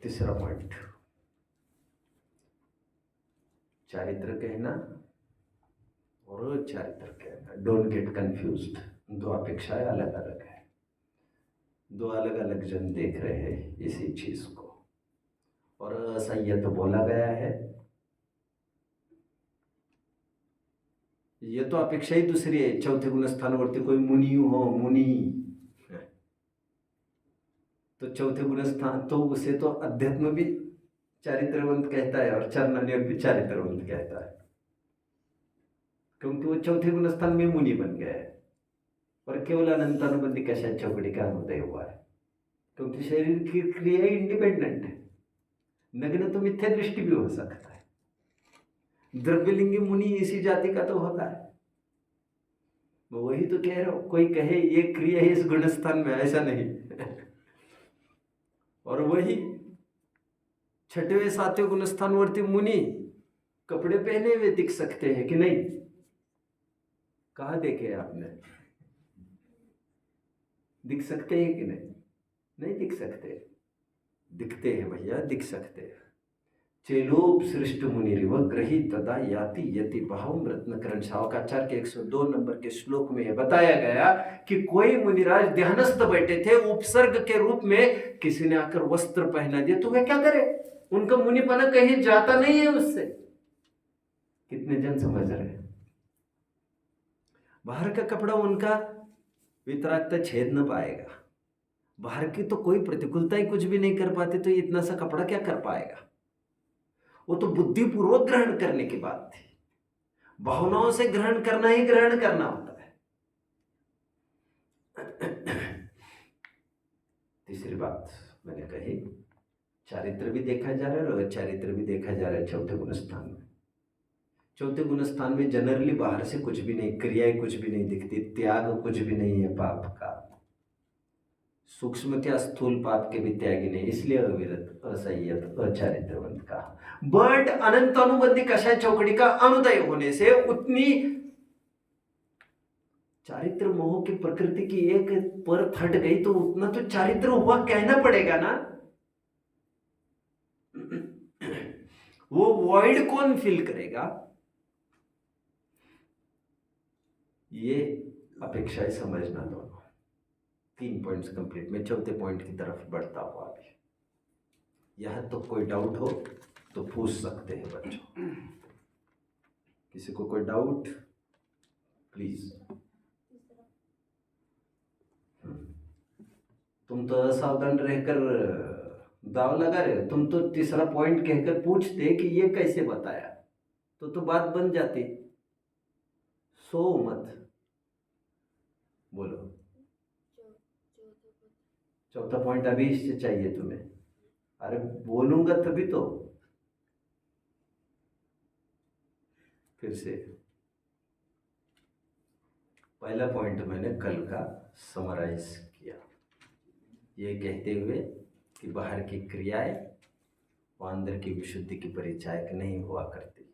तीसरा पॉइंट, चारित्र कहना और चारित्र कहना, डोंट गेट कंफ्यूज्ड, दो अपेक्षाएं अलग अलग है, दो अलग अलग जन देख रहे हैं इसी चीज को। और असंयत तो बोला गया है, ये तो अपेक्षा ही दूसरी है। चौथे गुण स्थानवरती कोई मुनि हो, मुनि तो चौथे गुण स्थान तो उसे तो अध्यात्म भी चारित्रवंत कहता है और चरणनियोग भी चारित्रवंत कहता है, क्योंकि वो चौथे गुण स्थान में मुनि बन गया है। और केवल अनंतानुबंधी कशा चौकड़ी का अनुदय हुआ है, क्योंकि शरीर की क्रिया इंडिपेंडेंट है। नग्न तो मिथ्या दृष्टि भी हो सकता है, द्रव्यलिंगी मुनि इसी जाति का तो होता है। वही तो कह रहा हूं, कोई कहे ये क्रिया है इस गुणस्थान में, ऐसा नहीं। और वही छठवें सातवें गुणस्थानवर्ती मुनि कपड़े पहने हुए दिख सकते हैं कि नहीं? कहा देखे आपने? दिख सकते हैं कि नहीं? नहीं दिख सकते, दिखते हैं भैया, दिख सकते हैं। चेलोप सृष्ट मुनिरिव ग्रही तदा याति यति भाव रत्नकरण शावकाचार्य के 102 नंबर के श्लोक में यह बताया गया कि कोई मुनिराज ध्यानस्थ बैठे थे, उपसर्ग के रूप में किसी ने आकर वस्त्र पहना दिया तो वे क्या करे? उनका मुनिपना कहीं जाता नहीं है उससे। कितने जन समझ रहे हैं? बाहर का कपड़ा उनका वितरागता छेद न पाएगा, बाहर की तो कोई प्रतिकूलता ही कुछ भी नहीं कर पाते, तो इतना सा कपड़ा क्या कर पाएगा? वो तो बुद्धिपूर्वक ग्रहण करने की बात थी, भावनाओं से ग्रहण करना ही ग्रहण करना होता है। तीसरी बात मैंने कही, चारित्र भी देखा जा रहा है और अचारित्र भी देखा जा रहा है चौथे गुण स्थान में। चौथे गुण स्थान में जनरली बाहर से कुछ भी नहीं, क्रियाएं कुछ भी नहीं दिखती, त्याग कुछ भी नहीं है पाप का, सूक्ष्म क्या स्थूल पाप के भी त्यागी नहीं, इसलिए अविरत, असंयत, अचारित्रवंत कहा। बट अनंत अनुबंधी कषाय चौकड़ी का अनुदय होने से उतनी चारित्र मोह की प्रकृति की एक परत हट गई, तो उतना तो चारित्र हुआ कहना पड़ेगा ना। वो वॉइड कौन फिल करेगा? ये अपेक्षाएं समझना दोनों। 3 पॉइंट्स कंप्लीट। मैं चौथे पॉइंट की तरफ बढ़ता हूं अभी। यह तो कोई डाउट हो तो पूछ सकते हैं बच्चों। किसी को कोई डाउट प्लीज। तुम तो असावधान रहकर दाव लगा रहे हो। तुम तो तीसरा पॉइंट कहकर पूछते कि ये कैसे बताया, तो बात बन जाती। सो मत बोलो। चौथा पॉइंट अभी इससे चाहिए तुम्हें? अरे बोलूंगा तभी तो। फिर से पहला पॉइंट मैंने कल का समराइज किया, ये कहते हुए कि बाहर की क्रियाएं व अंदर की विशुद्धि की परिचायक नहीं हुआ करती।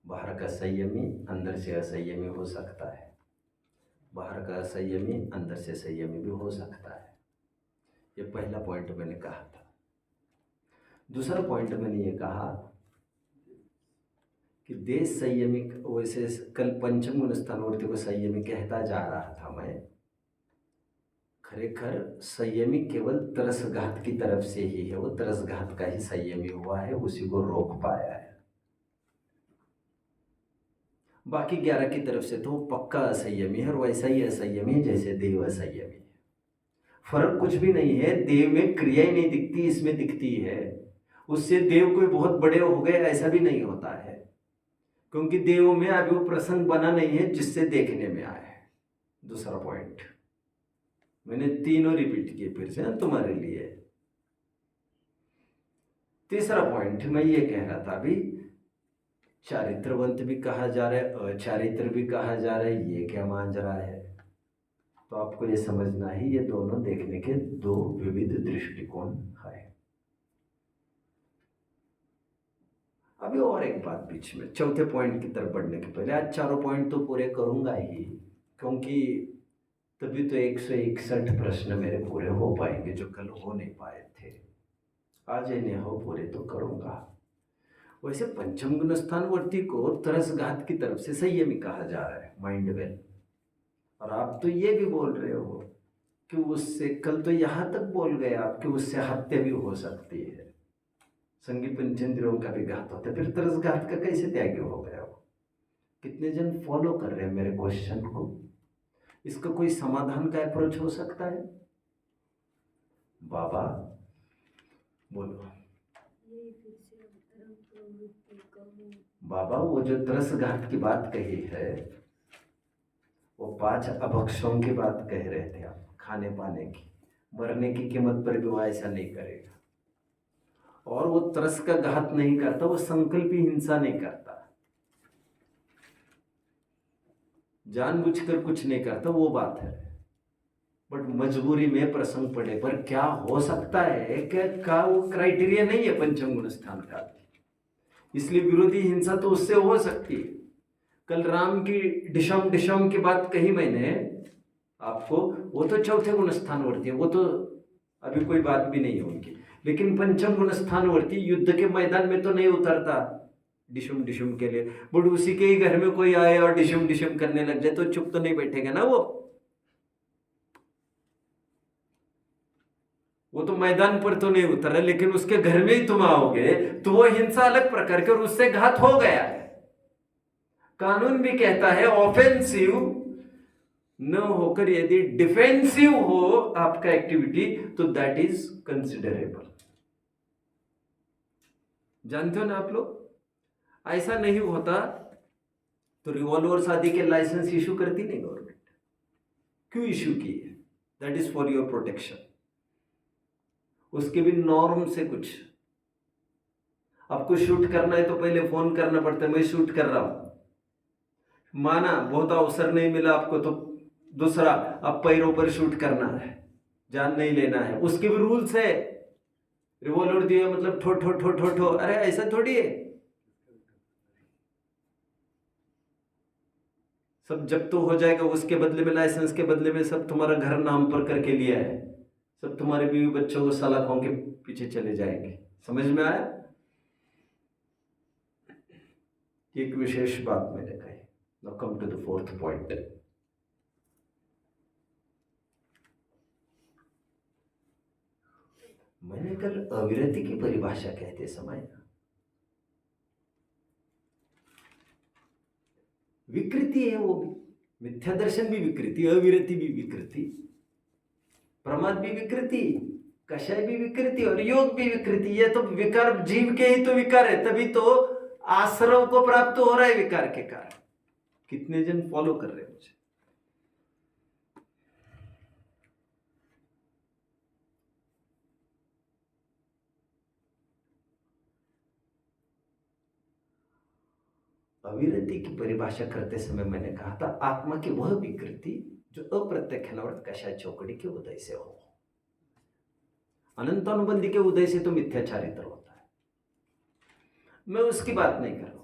बाहर का संयमी अंदर से असंयमी हो सकता है, बाहर का असंयमी अंदर से संयमी भी हो सकता है। ये पहला पॉइंट मैंने कहा था। दूसरा पॉइंट मैंने ये कहा कि देश संयमी, वैसे कल पंचम गुण स्थानवर्ती को संयमी कहता जा रहा था मैं। खरेखर संयमी केवल तरसघात की तरफ से ही है, वो तरसघात का ही संयमी हुआ है, उसी को रोक पाया है। बाकी 11 की तरफ से तो वो पक्का असंयमी है, और वैसा ही असंयमी है जैसे देव असंयमी है। फर्क कुछ भी नहीं है, देव में क्रियाएं नहीं दिखती, इसमें दिखती है। उससे देव कोई बहुत बड़े हो गए ऐसा भी नहीं होता है, क्योंकि देव में अभी वो प्रसंग बना नहीं है जिससे देखने में आया है। दूसरा पॉइंट मैंने तीनों रिपीट किए फिर से तुम्हारे लिए। तीसरा पॉइंट मैं ये कह रहा था अभी, चारित्रवंत भी कहा जा रहा है, अचारित्र भी कहा जा रहा है, ये क्या मांझरा है? तो आपको ये समझना ही, ये दोनों देखने के दो विविध दृष्टिकोण है। अभी और एक बात बीच में, चौथे पॉइंट की तरफ बढ़ने के पहले, आज चारों पॉइंट तो पूरे करूंगा ही, क्योंकि तभी तो 161 प्रश्न मेरे पूरे हो पाएंगे जो कल हो नहीं पाए थे। आज इन्हें हो पूरे तो करूंगा। वैसे पंचम गुण स्थानवर्ती को तरसघात की तरफ से संयमी कहा जा रहा है, माइंड वेल। और आप तो ये भी बोल रहे हो कि उससे, कल तो यहां तक बोल गए आप कि उससे हत्या भी हो सकती है, संगी पंचेंद्रियों का भी घात होता है, फिर तरसघात का कैसे त्यागी हो गया वो? कितने जन फॉलो कर रहे हैं मेरे क्वेश्चन को? इसका कोई समाधान का अप्रोच हो सकता है? बाबा बोलो। बाबा वो जो तरसघात की बात कही है, वो 5 अभक्षों की बात कह रहे थे आप, खाने पाने की, मरने की कीमत पर भी वो ऐसा नहीं करेगा। और वो तरस का घात नहीं करता, वो संकल्पी हिंसा नहीं करता, जानबूझकर कुछ नहीं करता, वो बात है। बट मजबूरी में प्रसंग पड़े पर क्या हो सकता है क्या वो क्राइटेरिया नहीं है पंचम गुण स्थान का, इसलिए विरोधी हिंसा तो उससे हो सकती है। कल राम की डिशम की बात कही मैंने आपको, वो तो चौथे गुण स्थानवर्ती है, वो तो अभी कोई बात भी नहीं है उनकी। लेकिन पंचम गुण स्थानवर्ती युद्ध के मैदान में तो नहीं उतरता डिशम के लिए, बट उसी के ही घर में कोई आए और डिशम करने लग जाए तो चुप तो नहीं बैठेगा ना वो तो मैदान पर तो नहीं उतर रहा, लेकिन उसके घर में ही तुम आओगे तो वो हिंसा अलग प्रकार की और उससे घात हो गया है। कानून भी कहता है ऑफेंसिव न होकर यदि डिफेंसिव हो आपका एक्टिविटी तो दैट इज कंसिडरेबल। जानते हो ना आप लोग, ऐसा नहीं होता तो रिवॉल्वर आदि के लाइसेंस इशू करती नहीं गवर्नमेंट। क्यों इशू की है? That is for your protection. उसके भी नॉर्म से कुछ, आपको शूट करना है तो पहले फोन करना पड़ता है, मैं शूट कर रहा हूं, माना बहुत अवसर नहीं मिला आपको तो दूसरा, अब पैरों पर शूट करना है, जान नहीं लेना है, उसके भी रूल्स है। रिवॉल्वर दिया मतलब ठो ठो ठो ठो ठो, अरे ऐसा थोड़ी है। सब जब तो हो जाएगा, उसके बदले में लाइसेंस के बदले में सब तुम्हारा घर नाम पर करके लिया है, सब तुम्हारे बीवी बच्चों को सलाखों के पीछे चले जाएंगे। समझ में आया? एक विशेष बात मैंने कही। Now come to the fourth point. मैंने कल अविरति की परिभाषा कहते समय विकृति है, वो भी मिथ्या दर्शन भी विकृति, अविरति भी विकृति, प्रमाद भी विकृति, कषाय भी विकृति और योग भी विकृति। ये तो विकार जीव के ही तो विकार है, तभी तो आश्रव को प्राप्त हो रहा है विकार के कारण। कितने जन फॉलो कर रहे हैं मुझे? अविरति की परिभाषा करते समय मैंने कहा था आत्मा की वह विकृति जो अप्रत्यक्ष और कषाय चौकड़ी के उदय से हो। अनंतानुबंधी के उदय से तो मिथ्याचारित्र होता है, मैं उसकी बात नहीं कर रहा हूं।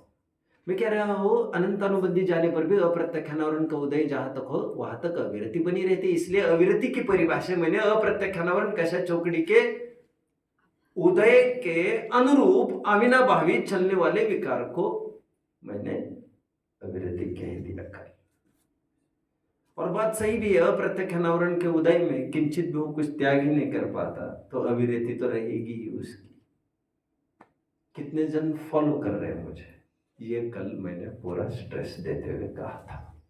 मैं कह रहा हूं अनंतानुबंधी जाने पर भी अप्रत्यक्ष अनावरण का उदय जहां तक हो वहां तक अविरति बनी रहती। इसलिए अविरति की परिभाषा मैंने अप्रत्यक्ष अनावरण कषाय चौकड़ी के उदय के अनुरूप अविनाभावी चलने वाले विकार को मैंने अविरति कह दिया कर। और बात सही भी है, अप्रत्यक्ष अनावरण के उदय में किंचित भी वो कुछ त्याग ही नहीं कर पाता तो अविरति तो रहेगी ही उसकी। कितने जन फॉलो कर रहे हैं मुझे? ये कल मैंने पूरा स्ट्रेस देते हुए कहा था।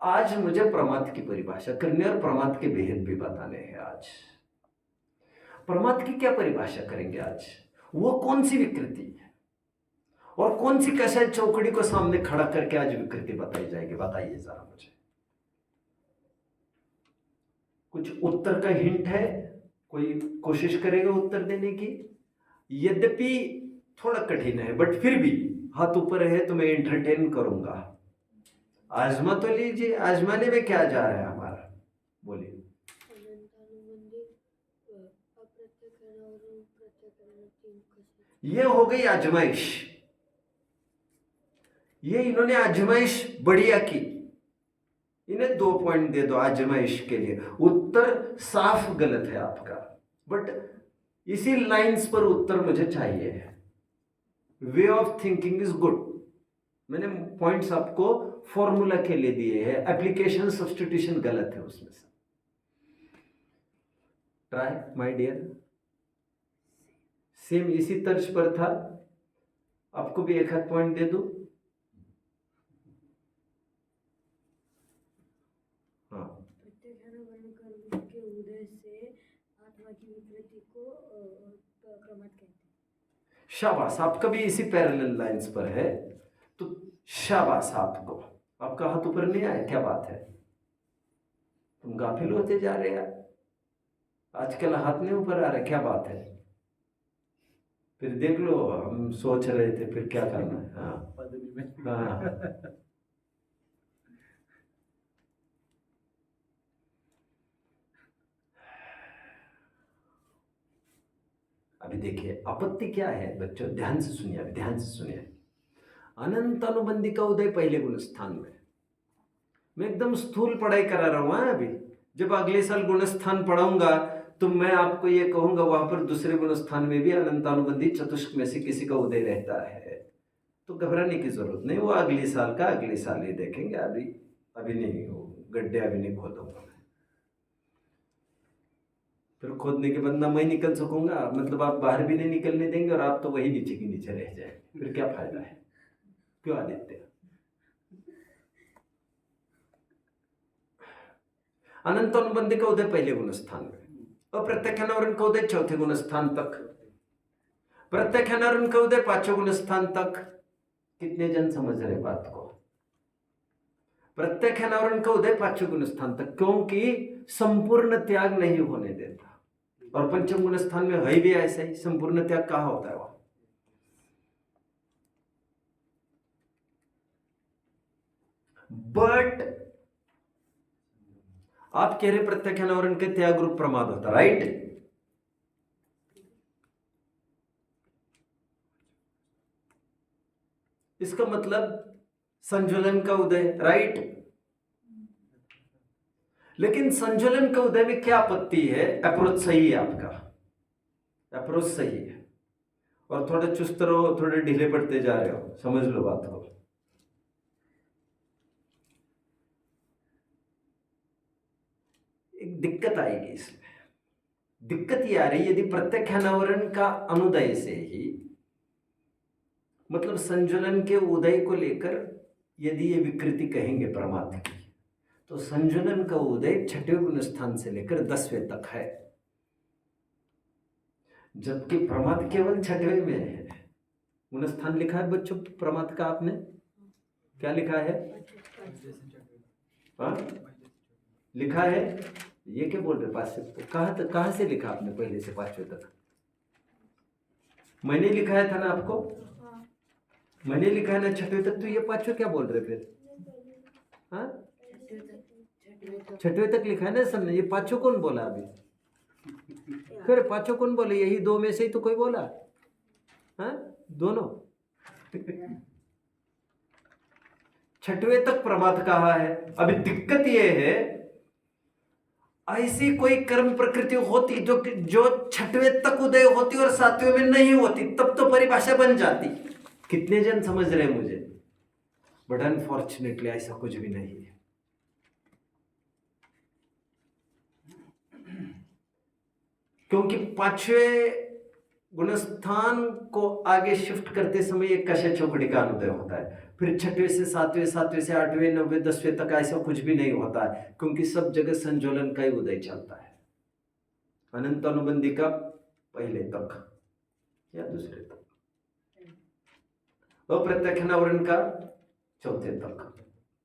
आज मुझे प्रमाद की परिभाषा करनी और प्रमाद के भेद भी बताने हैं। आज प्रमाद की क्या परिभाषा करेंगे? आज वो कौन सी विकृति है और कौन सी कषाय चौकड़ी को सामने खड़ा करके आज विकृति बताई जाएगी? बताइए जरा मुझे। कुछ उत्तर का हिंट है? कोई कोशिश करेगा उत्तर देने की? यद्यपि थोड़ा कठिन है बट फिर भी हाथ ऊपर है तो मैं एंटरटेन करूंगा। आजमा तो लीजिए। आजमाने में क्या जा रहा है हमारा? बोलिए। ये हो गई आजमाइश। ये इन्होंने आजमाइश बढ़िया की। इन्हें 2 पॉइंट दे दो आजमाइश के लिए। उत्तर साफ गलत है आपका, बट इसी लाइंस पर उत्तर मुझे चाहिए। Way of thinking is good. मैंने पॉइंट्स आपको फॉर्मूला के लिए दिए हैं, एप्लीकेशन सब्स्टिट्यूशन गलत है उसमें से। Try my dear. सेम इसी तर्ज पर था, आपको भी एक आध पॉइंट दे दूं। हाँ, के उदय से आत्मा की विकृति को प्रमाद कहते हैं। शाबाश, आपका भी इसी पैरेलल लाइंस पर है, तो शाबाश आपको। आपका हाथ ऊपर नहीं आया, क्या बात है? तुम गाफिल होते जा रहे यार, आजकल हाथ नहीं ऊपर आ रहा, क्या बात है? फिर देख लो, हम सोच रहे थे फिर क्या करना है। हाँ हाँ, अभी देखिए आपत्ति क्या है बच्चों, ध्यान से सुनिए, अभी ध्यान से सुनिए। अनंत अनुबंधी का उदय पहले गुण स्थान में। मैं एकदम स्थूल पढ़ाई करा रहा हूं अभी। जब अगले साल गुण स्थान पढ़ाऊंगा तो मैं आपको ये कहूंगा वहां पर दूसरे गुण स्थान में भी अनंतानुबंधी चतुष्क में से किसी का उदय रहता है, तो घबराने की जरूरत नहीं। वो अगले साल का अगले साल ही देखेंगे, अभी नहीं, गड्ढे अभी नहीं खोदूंगा मैं। फिर खोदने के बाद ना मैं निकल सकूंगा, मतलब आप बाहर भी नहीं निकलने देंगे और आप तो वही नीचे की नीचे रह जाए, फिर क्या फायदा है? क्यों आदित्य? अनंत अनुबंधी का उदय पहले गुण स्थान में, और प्रत्यक्षानावरण का उदय चौथे गुण स्थान तक, प्रत्यक्षानावरण का उदय पांचवें गुण स्थान तक। कितने जन समझ रहे बात को? प्रत्यक्षानावरण का उदय पांचवें गुण स्थान तक, क्योंकि संपूर्ण त्याग नहीं होने देता। और पंचम गुण स्थान में है भी ऐसा ही, संपूर्ण त्याग कहाँ होता है वहां? बट आप कह रहे प्रत्यक्षानावरण के त्याग रूप प्रमाद होता, राइट? इसका मतलब संज्वलन का उदय, राइट? लेकिन संज्वलन का उदय में क्या आपत्ति है? अप्रोच सही है आपका, अप्रोच सही है, और थोड़े चुस्त रहो, थोड़े ढीले पड़ते जा रहे हो, समझ लो बात को। एक दिक्कत आएगी इसमें। दिक्कत ये आ रही, यदि प्रत्यक्षानावरण का अनुदय से ही, मतलब संज्वलन के उदय को लेकर यदि ये विकृति कहेंगे परमात्मा की, तो संज्वलन का उदय छठवें गुण स्थान से लेकर 10वें तक है, जबकि प्रमाद केवल छठवें में है। गुण स्थान लिखा है बच्चों प्रमाद का, आपने क्या लिखा है? हाँ लिखा है। ये क्या बोल रहे पांच से? कहाँ से लिखा आपने पहले से पांचवें तक? मैंने लिखाया था ना आपको, मैंने लिखा है ना छठवें तक, तो ये पांचवें क्या बोल रहे फिर? हाँ छठवें तक लिखा है ना सब ने, ये पांचों कौन बोला अभी? फिर पांचों कौन बोले? यही दो में से ही तो कोई बोला। हाँ दोनों छठवें तक प्रमाद कहा है। अभी दिक्कत यह है, ऐसी कोई कर्म प्रकृति होती जो छठवें तक उदय होती और सातवें में नहीं होती, तब तो परिभाषा बन जाती। कितने जन समझ रहे हैं मुझे? बट अनफॉर्चुनेटली ऐसा कुछ भी नहीं है। क्योंकि पांचवें गुणस्थान को आगे शिफ्ट करते समय एक कषय चौकड़ी का अनुदय होता है, फिर छठवें से सातवें, सातवें से आठवें, नौवें, 10वें तक ऐसा कुछ भी नहीं होता है, क्योंकि सब जगह संज्वलन का ही उदय चलता है। अनंत अनुबंधी का पहले तक या दूसरे तक, और प्रत्यक्षानावरण का चौथे तक,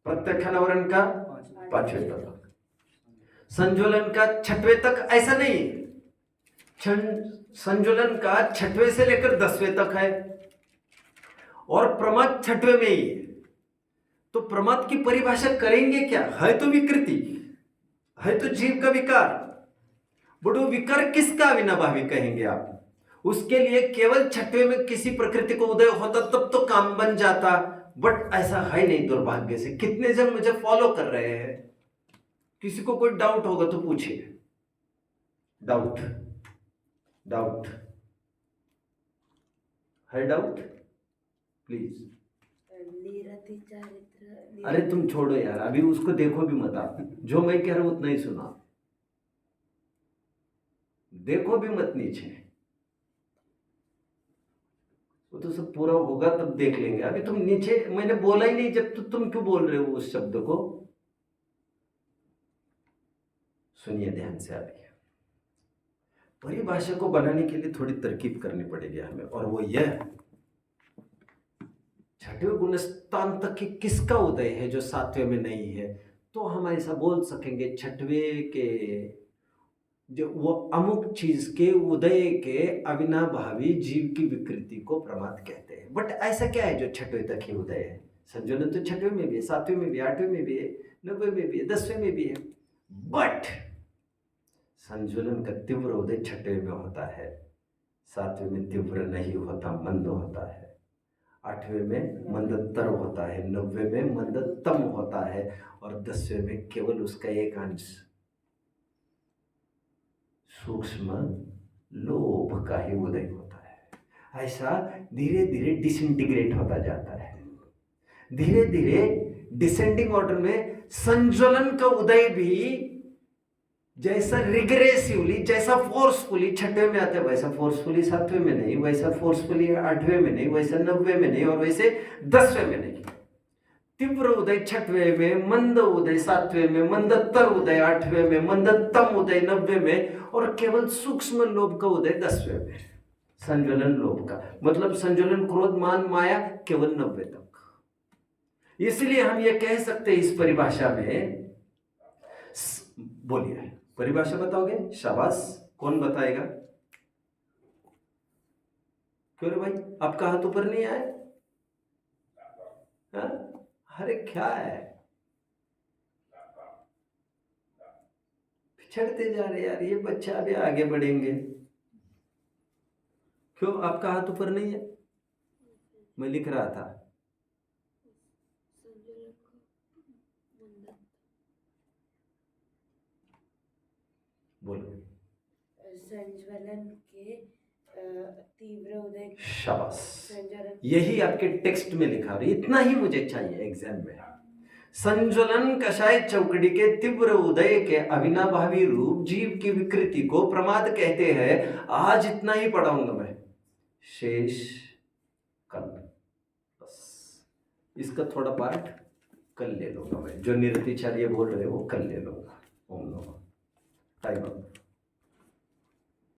प्रत्यक्षानावरण का पांचवें तक, संज्वलन का छठवें तक। ऐसा नहीं, संज्वलन का छठवें से लेकर 10वें तक है, और प्रमाद छठवें में ही है। तो प्रमाद की परिभाषा करेंगे क्या? है तो विकृति, है तो जीव का विकार, बड़ो विकार किसका अविनाभावी कहेंगे आप? उसके लिए केवल छठवें में किसी प्रकृति को उदय होता तब तो काम बन जाता, बट ऐसा है नहीं दुर्भाग्य से। कितने जन मुझे फॉलो कर रहे हैं? किसी को कोई डाउट होगा तो पूछिए। डाउट डाउट है? Doubt please. निरति चारित्र अरे तुम छोड़ो यार, अभी उसको देखो भी मत आप, जो मैं कह रहा हूं उतना ही सुना, देखो भी मत नीचे, वो तो सब पूरा होगा तब देख लेंगे। अभी तुम नीचे, मैंने बोला ही नहीं जब, तो तुम क्यों बोल रहे हो उस शब्द को? सुनिए ध्यान से। अभी परिभाषा को बनाने के लिए थोड़ी तरकीब करनी पड़ेगी हमें, और वो यह, छठवें गुणस्थान तक के किसका उदय है जो सातवें में नहीं है? तो हम ऐसा बोल सकेंगे छठवें के जो वो अमुक चीज के उदय के अविनाभावी जीव की विकृति को प्रमाद कहते हैं। बट ऐसा क्या है जो छठवें तक ही उदय है? संजुलन तो छठवें में भी है, सातवें में भी है, आठवें में भी है, नब्बे में भी है, 10वें में भी है। बट संजुलन का तीव्र उदय छठवें में होता है, सातवें में तीव्र नहीं होता, मंद होता है, आठवें में मंदतर होता है, 90वें में मंदतम होता है, और 10वें में केवल उसका एक अंश सूक्ष्म लोभ का ही उदय होता है। ऐसा धीरे धीरे डिसइंटीग्रेट होता जाता है, धीरे धीरे डिसेंडिंग ऑर्डर में संज्वलन का उदय भी जैसा रिग्रेसिवली, जैसा फोर्सफुली छठवें में आता है, वैसा फोर्सफुली सातवें में नहीं, वैसा फोर्सफुली आठवें में नहीं, वैसा 90वें में नहीं, और वैसे 10वें में नहीं। तीव्र उदय छठवें में, मंद उदय सातवें में, मंदतर उदय आठवें में, मंदतम उदय 90वें में, और केवल सूक्ष्म लोभ का उदय 10वें में। संज्वलन लोभ का मतलब संज्वलन क्रोध मान माया केवल 90 तक। इसलिए हम ये कह सकते हैं इस परिभाषा में, बोलिए परिभाषा बताओगे? शाबाश, कौन बताएगा? क्यों रे भाई, आपका हाथ ऊपर नहीं आया? अरे क्या है, पिछड़ते जा रहे यार, ये बच्चा अभी आगे बढ़ेंगे। क्यों आपका हाथ ऊपर नहीं है? मैं लिख रहा था। बोलो। संज्वलन के तीव्र उदय। शाबाश, यही आपके टेक्स्ट में लिखा है, इतना ही मुझे चाहिए एग्जाम में। संज्वलन कषाय चौकड़ी के तीव्र उदय के अविनाभावी रूप जीव की विकृति को प्रमाद कहते हैं। आज इतना ही पढ़ाऊंगा मैं, शेष कल, बस इसका थोड़ा पार्ट कल ले लूंगा मैं, जो निरतिचार्य बोल रहे हो वो कल ले लूंगा। ओम नमः। Time up.